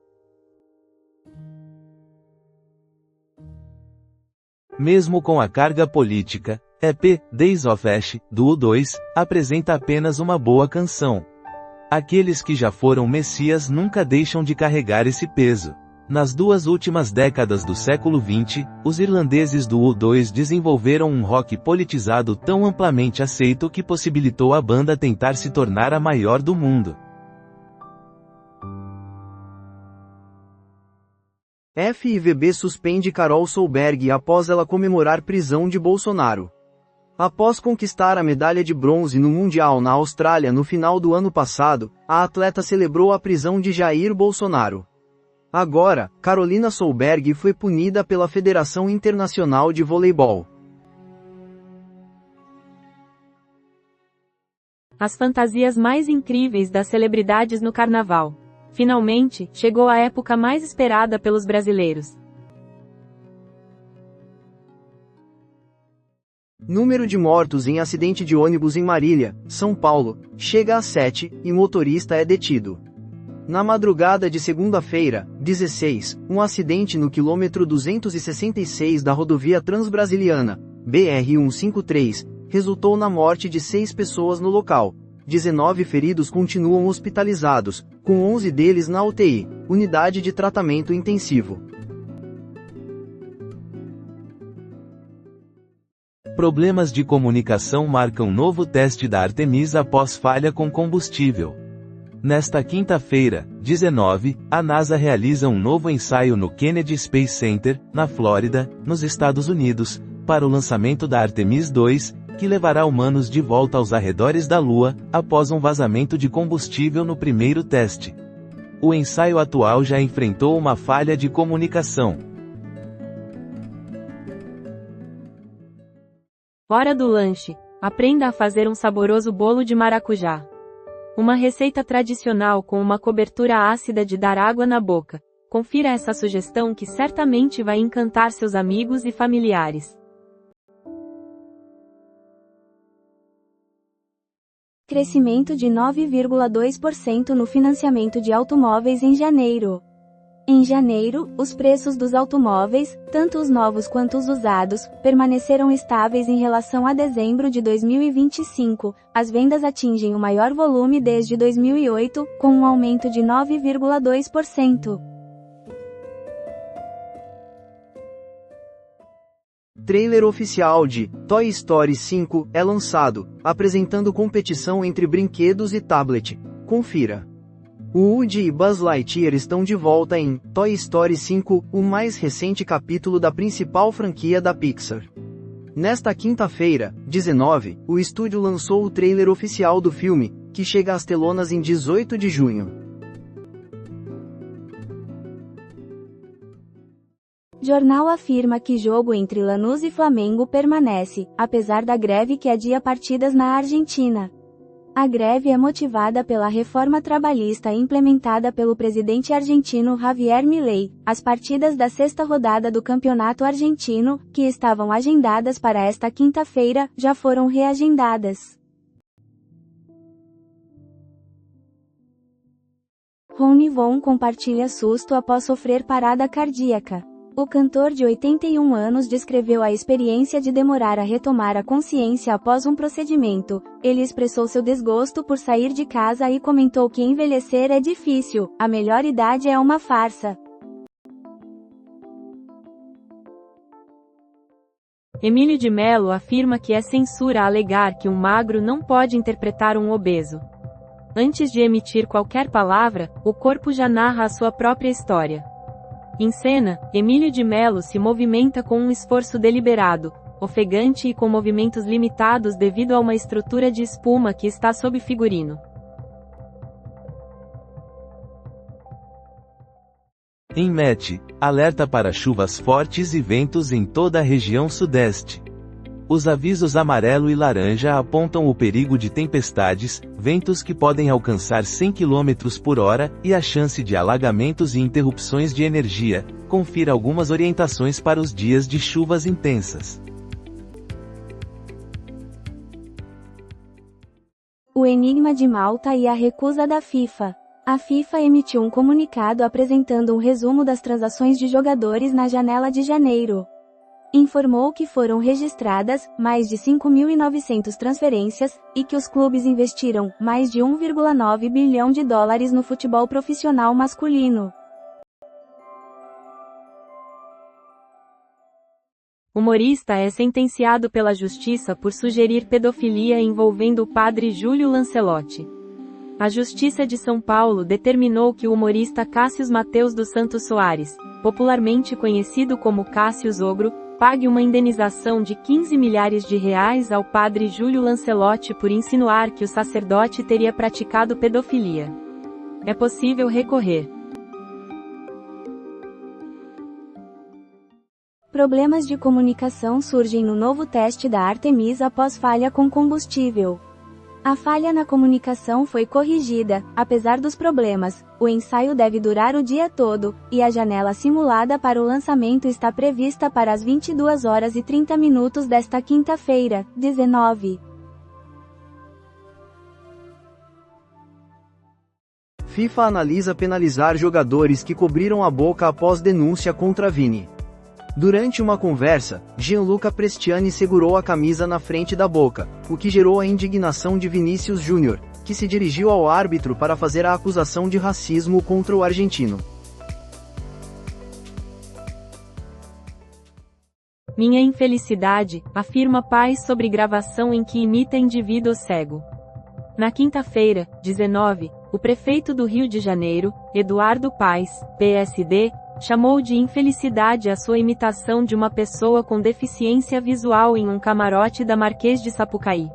Mesmo com a carga política, EP, Days of Ash, do U2, apresenta apenas uma boa canção. Aqueles que já foram messias nunca deixam de carregar esse peso. Nas 2 últimas décadas do século XX, os irlandeses do U2 desenvolveram um rock politizado tão amplamente aceito que possibilitou a banda tentar se tornar a maior do mundo. FIVB suspende Carol Solberg após ela comemorar prisão de Bolsonaro. Após conquistar a medalha de bronze no Mundial na Austrália no final do ano passado, a atleta celebrou a prisão de Jair Bolsonaro. Agora, Carolina Solberg foi punida pela Federação Internacional de Voleibol. As fantasias mais incríveis das celebridades no carnaval. Finalmente, chegou a época mais esperada pelos brasileiros. Número de mortos em acidente de ônibus em Marília, São Paulo, chega a 7, e motorista é detido. Na madrugada de segunda-feira, 16, um acidente no quilômetro 266 da rodovia Transbrasiliana, BR-153, resultou na morte de 6 pessoas no local. 19 feridos continuam hospitalizados, com 11 deles na UTI, unidade de tratamento intensivo. Problemas de comunicação marcam novo teste da Artemis após falha com combustível. Nesta quinta-feira, 19, a NASA realiza um novo ensaio no Kennedy Space Center, na Flórida, nos Estados Unidos, para o lançamento da Artemis 2, que levará humanos de volta aos arredores da Lua, após um vazamento de combustível no primeiro teste. O ensaio atual já enfrentou uma falha de comunicação. Hora do lanche. Aprenda a fazer um saboroso bolo de maracujá. Uma receita tradicional com uma cobertura ácida de dar água na boca. Confira essa sugestão que certamente vai encantar seus amigos e familiares. Crescimento de 9,2% no financiamento de automóveis em janeiro. Em janeiro, os preços dos automóveis, tanto os novos quanto os usados, permaneceram estáveis em relação a dezembro de 2025. As vendas atingem o maior volume desde 2008, com um aumento de 9,2%. Trailer oficial de Toy Story 5 é lançado, apresentando competição entre brinquedos e tablet. Confira. O Woody e Buzz Lightyear estão de volta em Toy Story 5, o mais recente capítulo da principal franquia da Pixar. Nesta quinta-feira, 19, o estúdio lançou o trailer oficial do filme, que chega às telonas em 18 de junho. Jornal afirma que jogo entre Lanús e Flamengo permanece, apesar da greve que adia partidas na Argentina. A greve é motivada pela reforma trabalhista implementada pelo presidente argentino Javier Milei. As partidas da sexta rodada do Campeonato Argentino, que estavam agendadas para esta quinta-feira, já foram reagendadas. Rony Von compartilha susto após sofrer parada cardíaca. O cantor de 81 anos descreveu a experiência de demorar a retomar a consciência após um procedimento. Ele expressou seu desgosto por sair de casa e comentou que envelhecer é difícil, a melhor idade é uma farsa. Emílio de Mello afirma que é censura alegar que um magro não pode interpretar um obeso. Antes de emitir qualquer palavra, o corpo já narra a sua própria história. Em cena, Emílio de Mello se movimenta com um esforço deliberado, ofegante e com movimentos limitados devido a uma estrutura de espuma que está sob figurino. Em Met, alerta para chuvas fortes e ventos em toda a região sudeste. Os avisos amarelo e laranja apontam o perigo de tempestades, ventos que podem alcançar 100 km por hora, e a chance de alagamentos e interrupções de energia. Confira algumas orientações para os dias de chuvas intensas. O enigma de Malta e a recusa da FIFA. A FIFA emitiu um comunicado apresentando um resumo das transações de jogadores na janela de janeiro. Informou que foram registradas mais de 5.900 transferências, e que os clubes investiram mais de 1,9 bilhão de dólares no futebol profissional masculino. Humorista é sentenciado pela justiça por sugerir pedofilia envolvendo o padre Júlio Lancelotti. A Justiça de São Paulo determinou que o humorista Cássius Mateus dos Santos Soares, popularmente conhecido como Cássius Ogro, pague uma indenização de 15 milhares de reais ao padre Júlio Lancelotti por insinuar que o sacerdote teria praticado pedofilia. É possível recorrer. Problemas de comunicação surgem no novo teste da Artemis após falha com combustível. A falha na comunicação foi corrigida, apesar dos problemas. O ensaio deve durar o dia todo, e a janela simulada para o lançamento está prevista para as 22 horas e 30 minutos desta quinta-feira, 19. FIFA analisa penalizar jogadores que cobriram a boca após denúncia contra Vini. Durante uma conversa, Gianluca Prestiani segurou a camisa na frente da boca, o que gerou a indignação de Vinícius Júnior, que se dirigiu ao árbitro para fazer a acusação de racismo contra o argentino. Minha infelicidade, afirma pai sobre gravação em que imita indivíduo cego. Na quinta-feira, 19, o prefeito do Rio de Janeiro, Eduardo Paes, PSD, chamou de infelicidade a sua imitação de uma pessoa com deficiência visual em um camarote da Marquês de Sapucaí.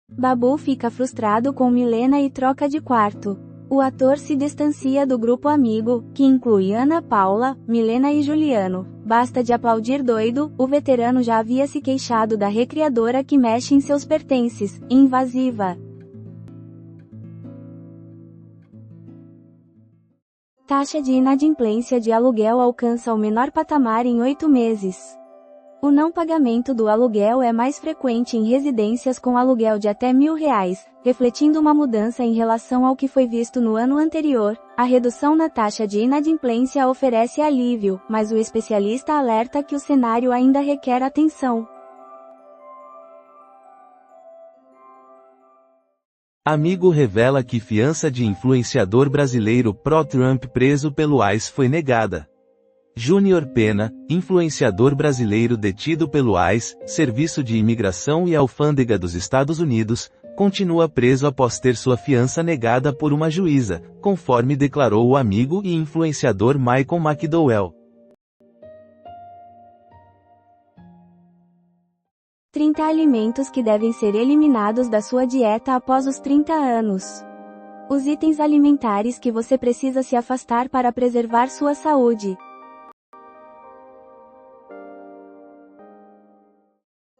Babu fica frustrado com Milena e troca de quarto. O ator se distancia do grupo amigo, que inclui Ana Paula, Milena e Juliano. Basta de aplaudir doido, o veterano já havia se queixado da recriadora que mexe em seus pertences, invasiva. Taxa de inadimplência de aluguel alcança o menor patamar em 8 meses. O não pagamento do aluguel é mais frequente em residências com aluguel de até R$1.000, refletindo uma mudança em relação ao que foi visto no ano anterior. A redução na taxa de inadimplência oferece alívio, mas o especialista alerta que o cenário ainda requer atenção. Amigo revela que fiança de influenciador brasileiro pró-Trump preso pelo ICE foi negada. Júnior Pena, influenciador brasileiro detido pelo ICE, Serviço de Imigração e Alfândega dos Estados Unidos, continua preso após ter sua fiança negada por uma juíza, conforme declarou o amigo e influenciador Michael McDowell. 30 alimentos que devem ser eliminados da sua dieta após os 30 anos. Os itens alimentares que você precisa se afastar para preservar sua saúde.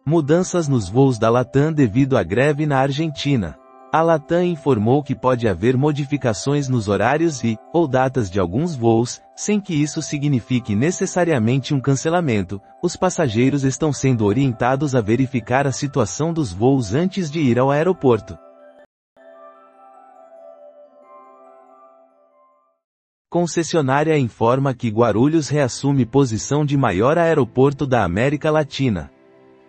Mudanças nos voos da Latam devido à greve na Argentina. A Latam informou que pode haver modificações nos horários ou datas de alguns voos, sem que isso signifique necessariamente um cancelamento. Os passageiros estão sendo orientados a verificar a situação dos voos antes de ir ao aeroporto. Concessionária informa que Guarulhos reassume posição de maior aeroporto da América Latina.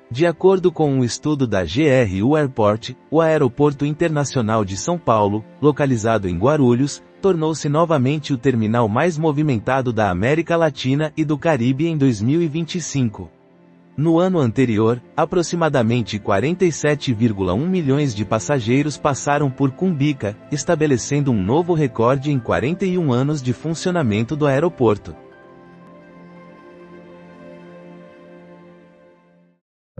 De acordo com um estudo da GRU Airport, o Aeroporto Internacional de São Paulo, localizado em Guarulhos, tornou-se novamente o terminal mais movimentado da América Latina e do Caribe em 2025. No ano anterior, aproximadamente 47,1 milhões de passageiros passaram por Cumbica, estabelecendo um novo recorde em 41 anos de funcionamento do aeroporto.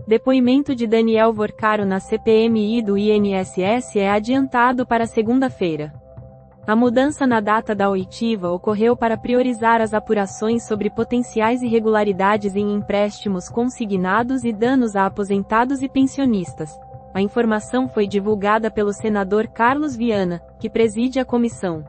Depoimento de Daniel Vorcaro na CPMI do INSS é adiantado para segunda-feira. A mudança na data da oitiva ocorreu para priorizar as apurações sobre potenciais irregularidades em empréstimos consignados e danos a aposentados e pensionistas. A informação foi divulgada pelo senador Carlos Viana, que preside a comissão.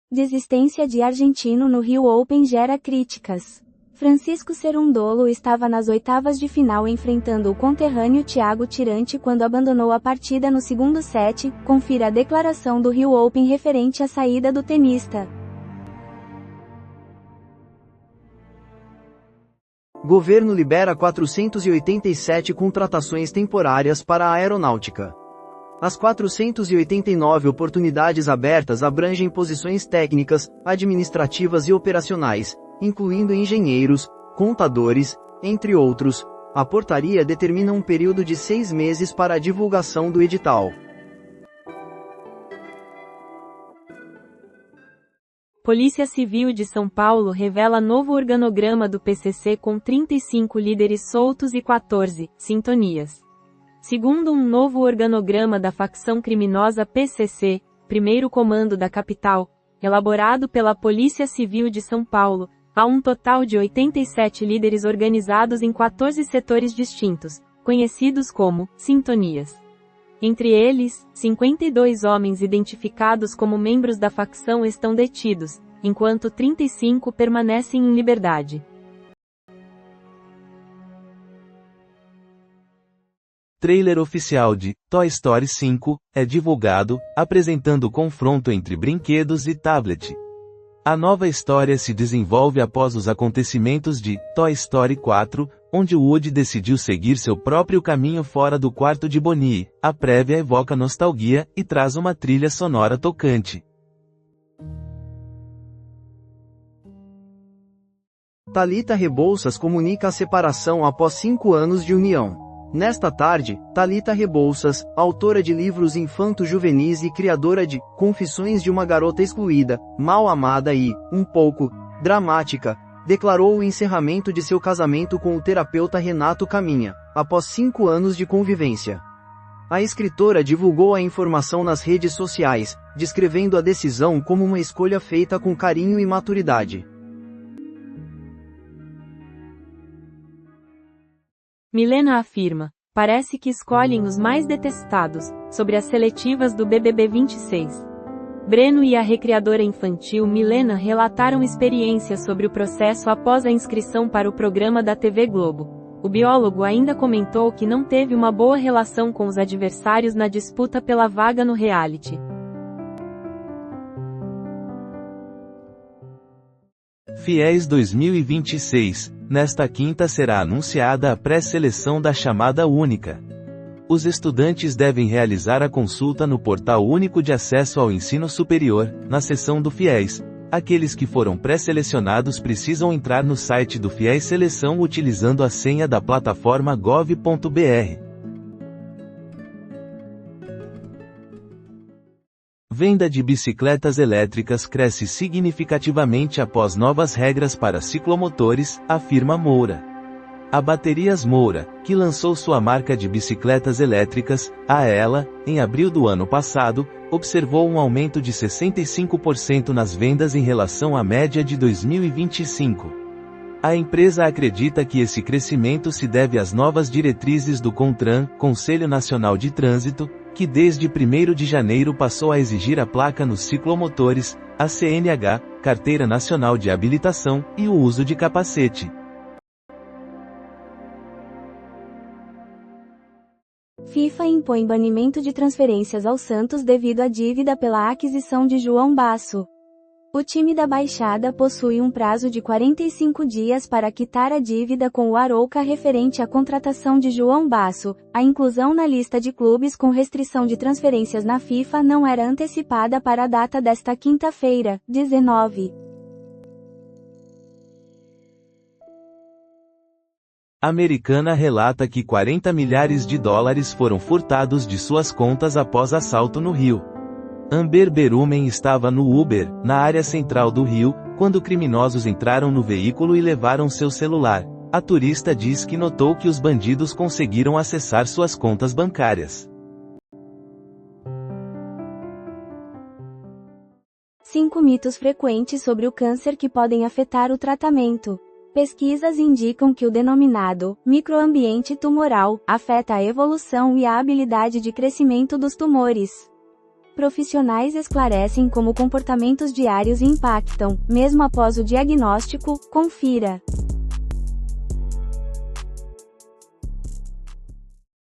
Desistência de argentino no Rio Open gera críticas. Francisco Cerundolo estava nas oitavas de final enfrentando o conterrâneo Thiago Tirante quando abandonou a partida no segundo set. Confira a declaração do Rio Open referente à saída do tenista. Governo libera 487 contratações temporárias para a aeronáutica. As 489 oportunidades abertas abrangem posições técnicas, administrativas e operacionais, incluindo engenheiros, contadores, entre outros. A portaria determina um período de 6 meses para a divulgação do edital. Polícia Civil de São Paulo revela novo organograma do PCC com 35 líderes soltos e 14 sintonias. Segundo um novo organograma da facção criminosa PCC, primeiro comando da capital, elaborado pela Polícia Civil de São Paulo, Há um total de 87 líderes organizados em 14 setores distintos, conhecidos como sintonias. Entre eles, 52 homens identificados como membros da facção estão detidos, enquanto 35 permanecem em liberdade. Trailer oficial de Toy Story 5 é divulgado, apresentando o confronto entre brinquedos e tablet. A nova história se desenvolve após os acontecimentos de Toy Story 4, onde Woody decidiu seguir seu próprio caminho fora do quarto de Bonnie. A prévia evoca nostalgia e traz uma trilha sonora tocante. Thalita Rebouças comunica a separação após 5 anos de união. Nesta tarde, Thalita Rebouças, autora de livros infanto-juvenis e criadora de Confissões de uma Garota Excluída, Mal Amada e, um pouco, dramática, declarou o encerramento de seu casamento com o terapeuta Renato Caminha, após 5 anos de convivência. A escritora divulgou a informação nas redes sociais, descrevendo a decisão como uma escolha feita com carinho e maturidade. Milena afirma: parece que escolhem os mais detestados, sobre as seletivas do BBB 26. Breno e a recriadora infantil Milena relataram experiências sobre o processo após a inscrição para o programa da TV Globo. O biólogo ainda comentou que não teve uma boa relação com os adversários na disputa pela vaga no reality. Fiéis 2026. Nesta quinta será anunciada a pré-seleção da chamada única. Os estudantes devem realizar a consulta no Portal Único de Acesso ao Ensino Superior, na seção do Fiéis. Aqueles que foram pré-selecionados precisam entrar no site do Fiéis Seleção utilizando a senha da plataforma gov.br. Venda de bicicletas elétricas cresce significativamente após novas regras para ciclomotores, afirma Moura. A Baterias Moura, que lançou sua marca de bicicletas elétricas, a Ela, em abril do ano passado, observou um aumento de 65% nas vendas em relação à média de 2025. A empresa acredita que esse crescimento se deve às novas diretrizes do CONTRAN, Conselho Nacional de Trânsito, que desde 1º de janeiro passou a exigir a placa nos ciclomotores, a CNH, Carteira Nacional de Habilitação, e o uso de capacete. FIFA impõe banimento de transferências ao Santos devido à dívida pela aquisição de João Basso. O time da Baixada possui um prazo de 45 dias para quitar a dívida com o Arouca referente à contratação de João Basso. A inclusão na lista de clubes com restrição de transferências na FIFA não era antecipada para a data desta quinta-feira, 19. Americana relata que 40 milhares de dólares foram furtados de suas contas após assalto no Rio. Amber Berumen estava no Uber, na área central do Rio, quando criminosos entraram no veículo e levaram seu celular. A turista diz que notou que os bandidos conseguiram acessar suas contas bancárias. 5 mitos frequentes sobre o câncer que podem afetar o tratamento. Pesquisas indicam que o denominado microambiente tumoral afeta a evolução e a habilidade de crescimento dos tumores. Profissionais esclarecem como comportamentos diários impactam, mesmo após o diagnóstico. Confira.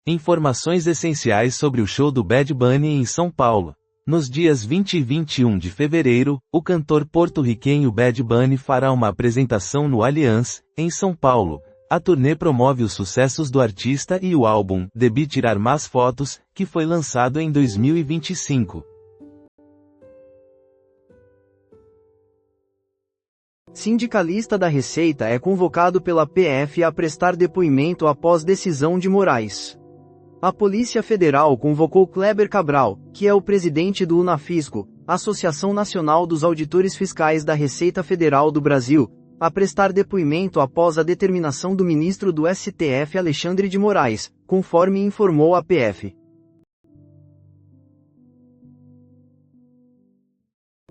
Informações essenciais sobre o show do Bad Bunny em São Paulo. Nos dias 20 e 21 de fevereiro, o cantor porto-riquenho Bad Bunny fará uma apresentação no Allianz, em São Paulo. A turnê promove os sucessos do artista e o álbum Debí Tirar Mais Fotos, que foi lançado em 2025. Sindicalista da Receita é convocado pela PF a prestar depoimento após decisão de Moraes. A Polícia Federal convocou Kleber Cabral, que é o presidente do Unafisco, Associação Nacional dos Auditores Fiscais da Receita Federal do Brasil, a prestar depoimento após a determinação do ministro do STF Alexandre de Moraes, conforme informou a PF.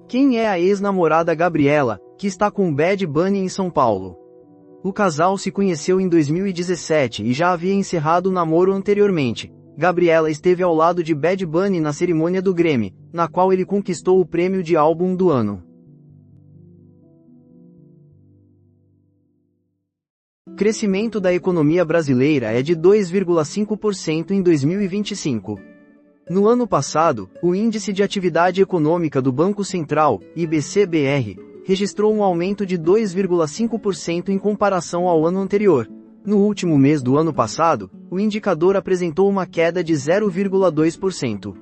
Quem é a ex-namorada Gabriela, que está com Bad Bunny em São Paulo. O casal se conheceu em 2017 e já havia encerrado o namoro anteriormente. Gabriela esteve ao lado de Bad Bunny na cerimônia do Grammy, na qual ele conquistou o prêmio de álbum do ano. Crescimento da economia brasileira é de 2,5% em 2025. No ano passado, o Índice de Atividade Econômica do Banco Central, IBC-BR, registrou um aumento de 2,5% em comparação ao ano anterior. No último mês do ano passado, o indicador apresentou uma queda de 0,2%.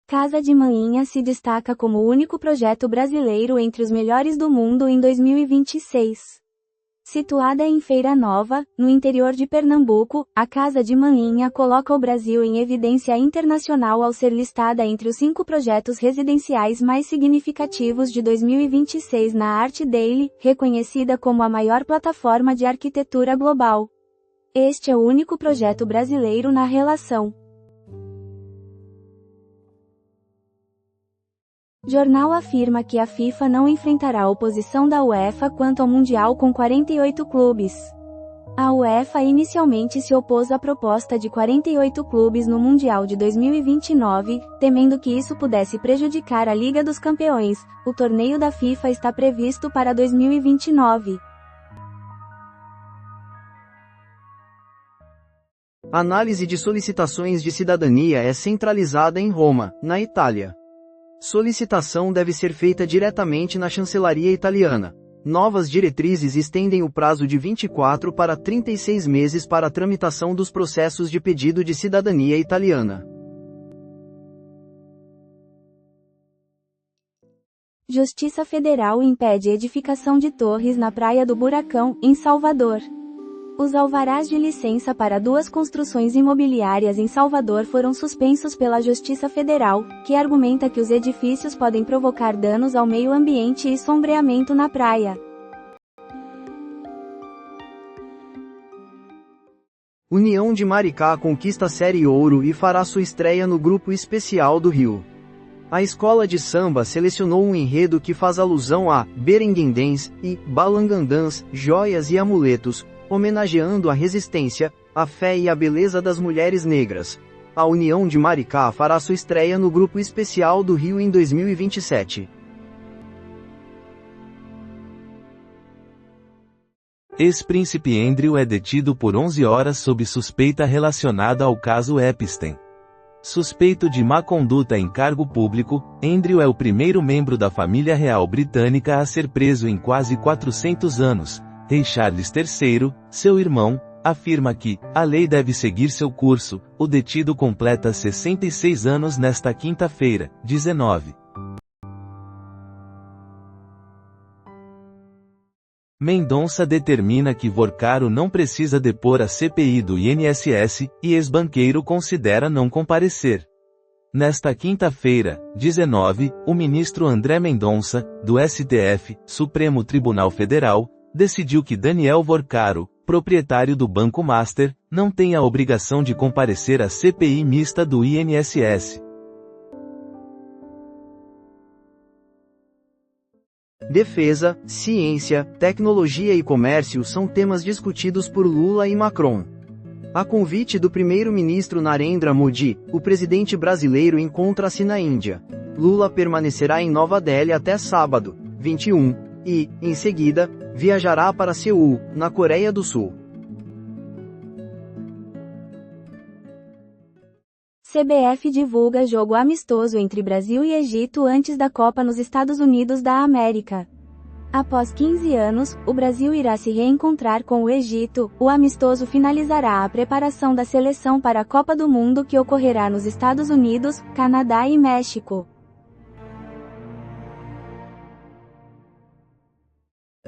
Casa de Manhinha se destaca como o único projeto brasileiro entre os melhores do mundo em 2026. Situada em Feira Nova, no interior de Pernambuco, a Casa de Manhinha coloca o Brasil em evidência internacional ao ser listada entre os 5 projetos residenciais mais significativos de 2026 na Art Daily, reconhecida como a maior plataforma de arquitetura global. Este é o único projeto brasileiro na relação. Jornal afirma que a FIFA não enfrentará a oposição da UEFA quanto ao Mundial com 48 clubes. A UEFA inicialmente se opôs à proposta de 48 clubes no Mundial de 2029, temendo que isso pudesse prejudicar a Liga dos Campeões. O torneio da FIFA está previsto para 2029. A análise de solicitações de cidadania é centralizada em Roma, na Itália. Solicitação deve ser feita diretamente na chancelaria italiana. Novas diretrizes estendem o prazo de 24 para 36 meses para a tramitação dos processos de pedido de cidadania italiana. Justiça Federal impede edificação de torres na Praia do Buracão, em Salvador. Os alvarás de licença para 2 construções imobiliárias em Salvador foram suspensos pela Justiça Federal, que argumenta que os edifícios podem provocar danos ao meio ambiente e sombreamento na praia. União de Maricá conquista a Série Ouro e fará sua estreia no Grupo Especial do Rio. A escola de samba selecionou um enredo que faz alusão a Berenguendens e Balangandãs, joias e amuletos, homenageando a resistência, a fé e a beleza das mulheres negras. A União de Maricá fará sua estreia no Grupo Especial do Rio em 2027. Ex-príncipe Andrew é detido por 11 horas sob suspeita relacionada ao caso Epstein. Suspeito de má conduta em cargo público, Andrew é o primeiro membro da família real britânica a ser preso em quase 400 anos. Rei Charles III, seu irmão, afirma que a lei deve seguir seu curso. O detido completa 66 anos nesta quinta-feira, 19. Mendonça determina que Vorcaro não precisa depor a CPI do INSS, e ex-banqueiro considera não comparecer. Nesta quinta-feira, 19, o ministro André Mendonça, do STF, Supremo Tribunal Federal, decidiu que Daniel Vorcaro, proprietário do Banco Master, não tem a obrigação de comparecer à CPI mista do INSS. Defesa, ciência, tecnologia e comércio são temas discutidos por Lula e Macron. A convite do primeiro-ministro Narendra Modi, o presidente brasileiro encontra-se na Índia. Lula permanecerá em Nova Delhi até sábado, 21, e, em seguida, viajará para Seul, na Coreia do Sul. CBF divulga jogo amistoso entre Brasil e Egito antes da Copa nos Estados Unidos da América. Após 15 anos, o Brasil irá se reencontrar com o Egito. O amistoso finalizará a preparação da seleção para a Copa do Mundo que ocorrerá nos Estados Unidos, Canadá e México.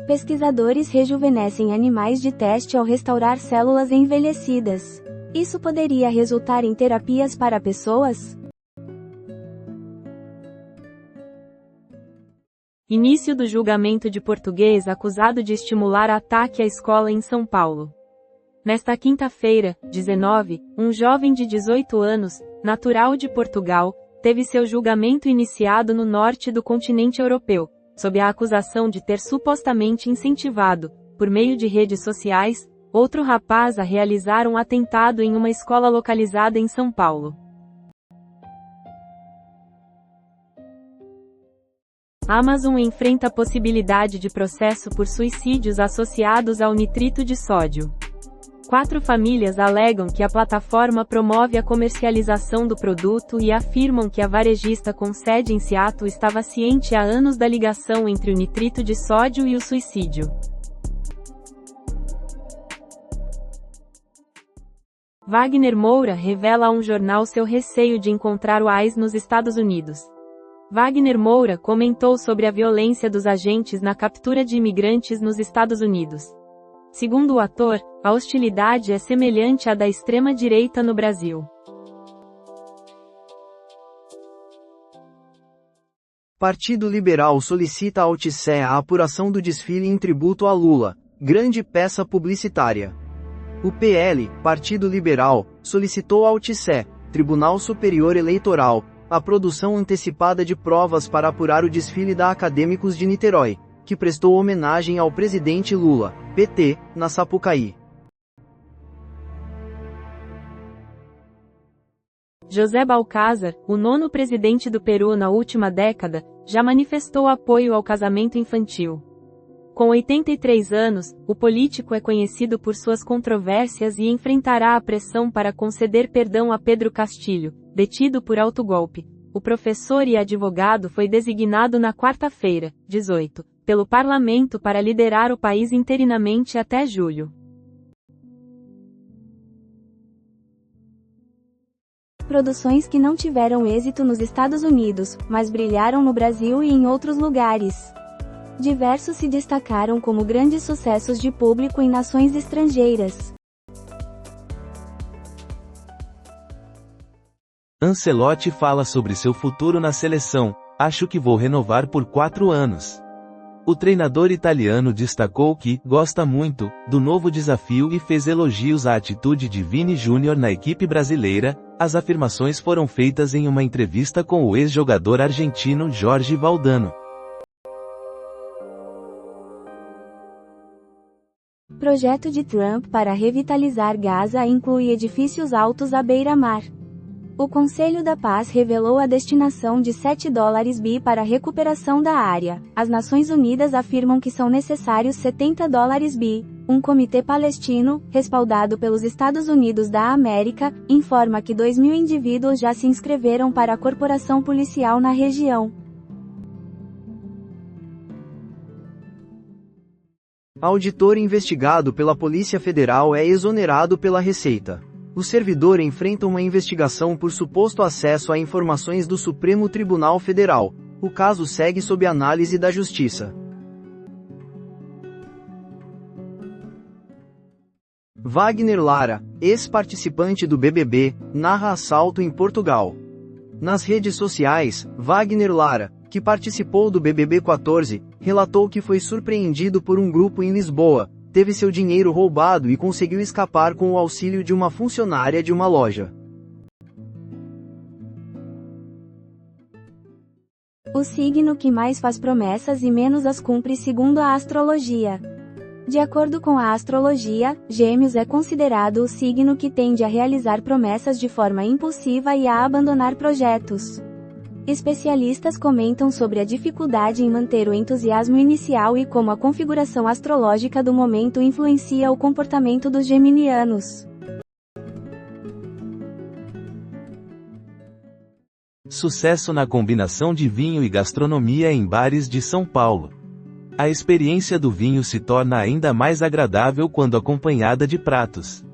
Pesquisadores rejuvenescem animais de teste ao restaurar células envelhecidas. Isso poderia resultar em terapias para pessoas? Início do julgamento de português acusado de estimular ataque à escola em São Paulo. Nesta quinta-feira, 19, um jovem de 18 anos, natural de Portugal, teve seu julgamento iniciado no norte do continente europeu, sob a acusação de ter supostamente incentivado, por meio de redes sociais, outro rapaz a realizar um atentado em uma escola localizada em São Paulo. Amazon enfrenta a possibilidade de processo por suicídios associados ao nitrito de sódio. 4 famílias alegam que a plataforma promove a comercialização do produto e afirmam que a varejista com sede em Seattle estava ciente há anos da ligação entre o nitrito de sódio e o suicídio. Wagner Moura revela a um jornal seu receio de encontrar o ICE nos Estados Unidos. Wagner Moura comentou sobre a violência dos agentes na captura de imigrantes nos Estados Unidos. Segundo o ator, a hostilidade é semelhante à da extrema-direita no Brasil. Partido Liberal solicita ao TCE a apuração do desfile em tributo a Lula, grande peça publicitária. O PL, Partido Liberal, solicitou ao TCE, Tribunal Superior Eleitoral, a produção antecipada de provas para apurar o desfile da Acadêmicos de Niterói, que prestou homenagem ao presidente Lula, PT, na Sapucaí. José Balcázar, o 9º presidente do Peru na última década, já manifestou apoio ao casamento infantil. Com 83 anos, o político é conhecido por suas controvérsias e enfrentará a pressão para conceder perdão a Pedro Castilho, detido por autogolpe. O professor e advogado foi designado na quarta-feira, 18, pelo parlamento para liderar o país interinamente até julho. Produções que não tiveram êxito nos Estados Unidos, mas brilharam no Brasil e em outros lugares. Diversos se destacaram como grandes sucessos de público em nações estrangeiras. Ancelotti fala sobre seu futuro na seleção: acho que vou renovar por 4 anos. O treinador italiano destacou que gosta muito do novo desafio e fez elogios à atitude de Vini Júnior na equipe brasileira. As afirmações foram feitas em uma entrevista com o ex-jogador argentino Jorge Valdano. Projeto de Trump para revitalizar Gaza inclui edifícios altos à beira-mar. O Conselho da Paz revelou a destinação de $7 bi para a recuperação da área. As Nações Unidas afirmam que são necessários $70 bi. Um comitê palestino, respaldado pelos Estados Unidos da América, informa que 2.000 indivíduos já se inscreveram para a corporação policial na região. Auditor investigado pela Polícia Federal é exonerado pela Receita. O servidor enfrenta uma investigação por suposto acesso a informações do Supremo Tribunal Federal. O caso segue sob análise da Justiça. Wagner Lara, ex-participante do BBB, narra assalto em Portugal. Nas redes sociais, Wagner Lara, que participou do BBB 14, relatou que foi surpreendido por um grupo em Lisboa, teve seu dinheiro roubado e conseguiu escapar com o auxílio de uma funcionária de uma loja. O signo que mais faz promessas e menos as cumpre segundo a astrologia. De acordo com a astrologia, Gêmeos é considerado o signo que tende a realizar promessas de forma impulsiva e a abandonar projetos. Especialistas comentam sobre a dificuldade em manter o entusiasmo inicial e como a configuração astrológica do momento influencia o comportamento dos geminianos. Sucesso na combinação de vinho e gastronomia em bares de São Paulo. A experiência do vinho se torna ainda mais agradável quando acompanhada de pratos.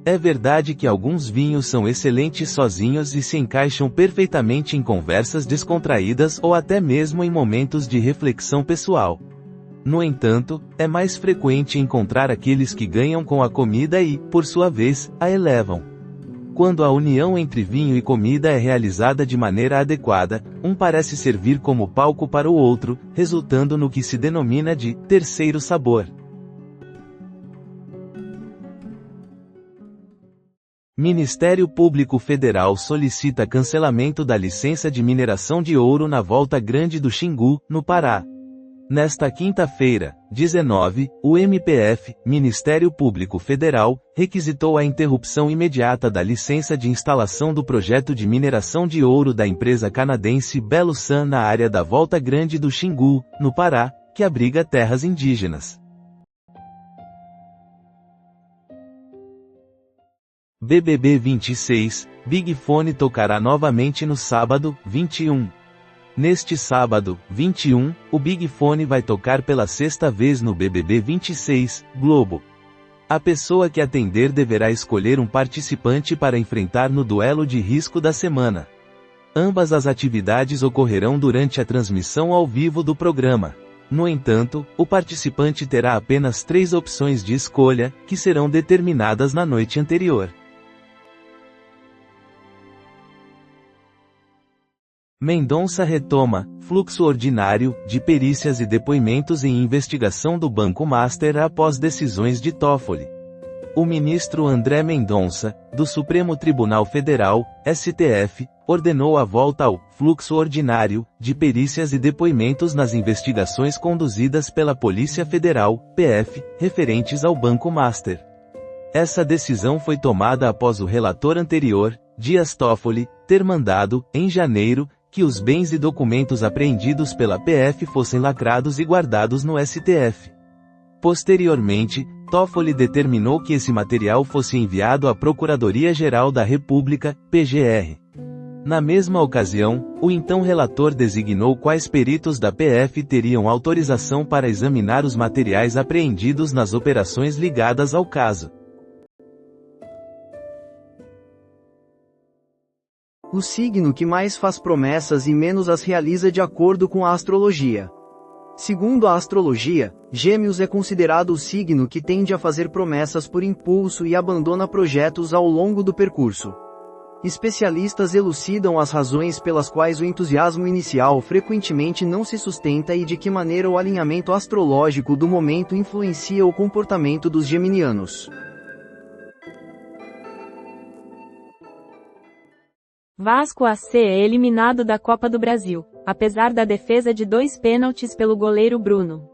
É verdade que alguns vinhos são excelentes sozinhos e se encaixam perfeitamente em conversas descontraídas ou até mesmo em momentos de reflexão pessoal. No entanto, é mais frequente encontrar aqueles que ganham com a comida e, por sua vez, a elevam. Quando a união entre vinho e comida é realizada de maneira adequada, um parece servir como palco para o outro, resultando no que se denomina de terceiro sabor. Ministério Público Federal solicita cancelamento da licença de mineração de ouro na Volta Grande do Xingu, no Pará. Nesta quinta-feira, 19, o MPF, Ministério Público Federal, requisitou a interrupção imediata da licença de instalação do projeto de mineração de ouro da empresa canadense Belo Sun na área da Volta Grande do Xingu, no Pará, que abriga terras indígenas. BBB 26, Big Fone tocará novamente no sábado, 21. Neste sábado, 21, o Big Fone vai tocar pela sexta vez no BBB 26, Globo. A pessoa que atender deverá escolher um participante para enfrentar no duelo de risco da semana. Ambas as atividades ocorrerão durante a transmissão ao vivo do programa. No entanto, o participante terá apenas 3 opções de escolha, que serão determinadas na noite anterior. Mendonça retoma fluxo ordinário de perícias e depoimentos em investigação do Banco Master após decisões de Toffoli. O ministro André Mendonça, do Supremo Tribunal Federal, STF, ordenou a volta ao fluxo ordinário de perícias e depoimentos nas investigações conduzidas pela Polícia Federal, PF, referentes ao Banco Master. Essa decisão foi tomada após o relator anterior, Dias Toffoli, ter mandado, em janeiro, que os bens e documentos apreendidos pela PF fossem lacrados e guardados no STF. Posteriormente, Toffoli determinou que esse material fosse enviado à Procuradoria-Geral da República, PGR. Na mesma ocasião, o então relator designou quais peritos da PF teriam autorização para examinar os materiais apreendidos nas operações ligadas ao caso. O signo que mais faz promessas e menos as realiza de acordo com a astrologia. Segundo a astrologia, Gêmeos é considerado o signo que tende a fazer promessas por impulso e abandona projetos ao longo do percurso. Especialistas elucidam as razões pelas quais o entusiasmo inicial frequentemente não se sustenta e de que maneira o alinhamento astrológico do momento influencia o comportamento dos geminianos. Vasco AC é eliminado da Copa do Brasil, apesar da defesa de 2 pênaltis pelo goleiro Bruno.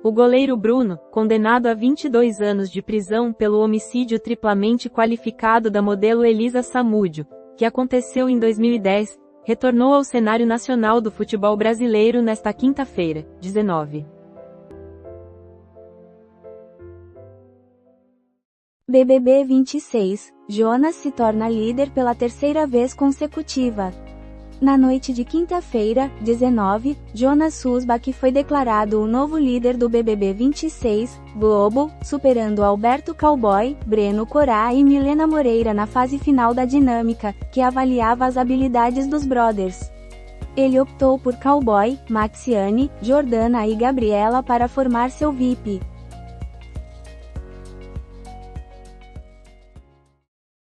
O goleiro Bruno, condenado a 22 anos de prisão pelo homicídio triplamente qualificado da modelo Elisa Samúdio, que aconteceu em 2010, retornou ao cenário nacional do futebol brasileiro nesta quinta-feira, 19. BBB 26, Jonas se torna líder pela 3ª vez consecutiva. Na noite de quinta-feira, 19, Jonas Susbach foi declarado o novo líder do BBB 26, Globo, superando Alberto Cowboy, Breno Corá e Milena Moreira na fase final da dinâmica, que avaliava as habilidades dos brothers. Ele optou por Cowboy, Maxiane, Jordana e Gabriela para formar seu VIP.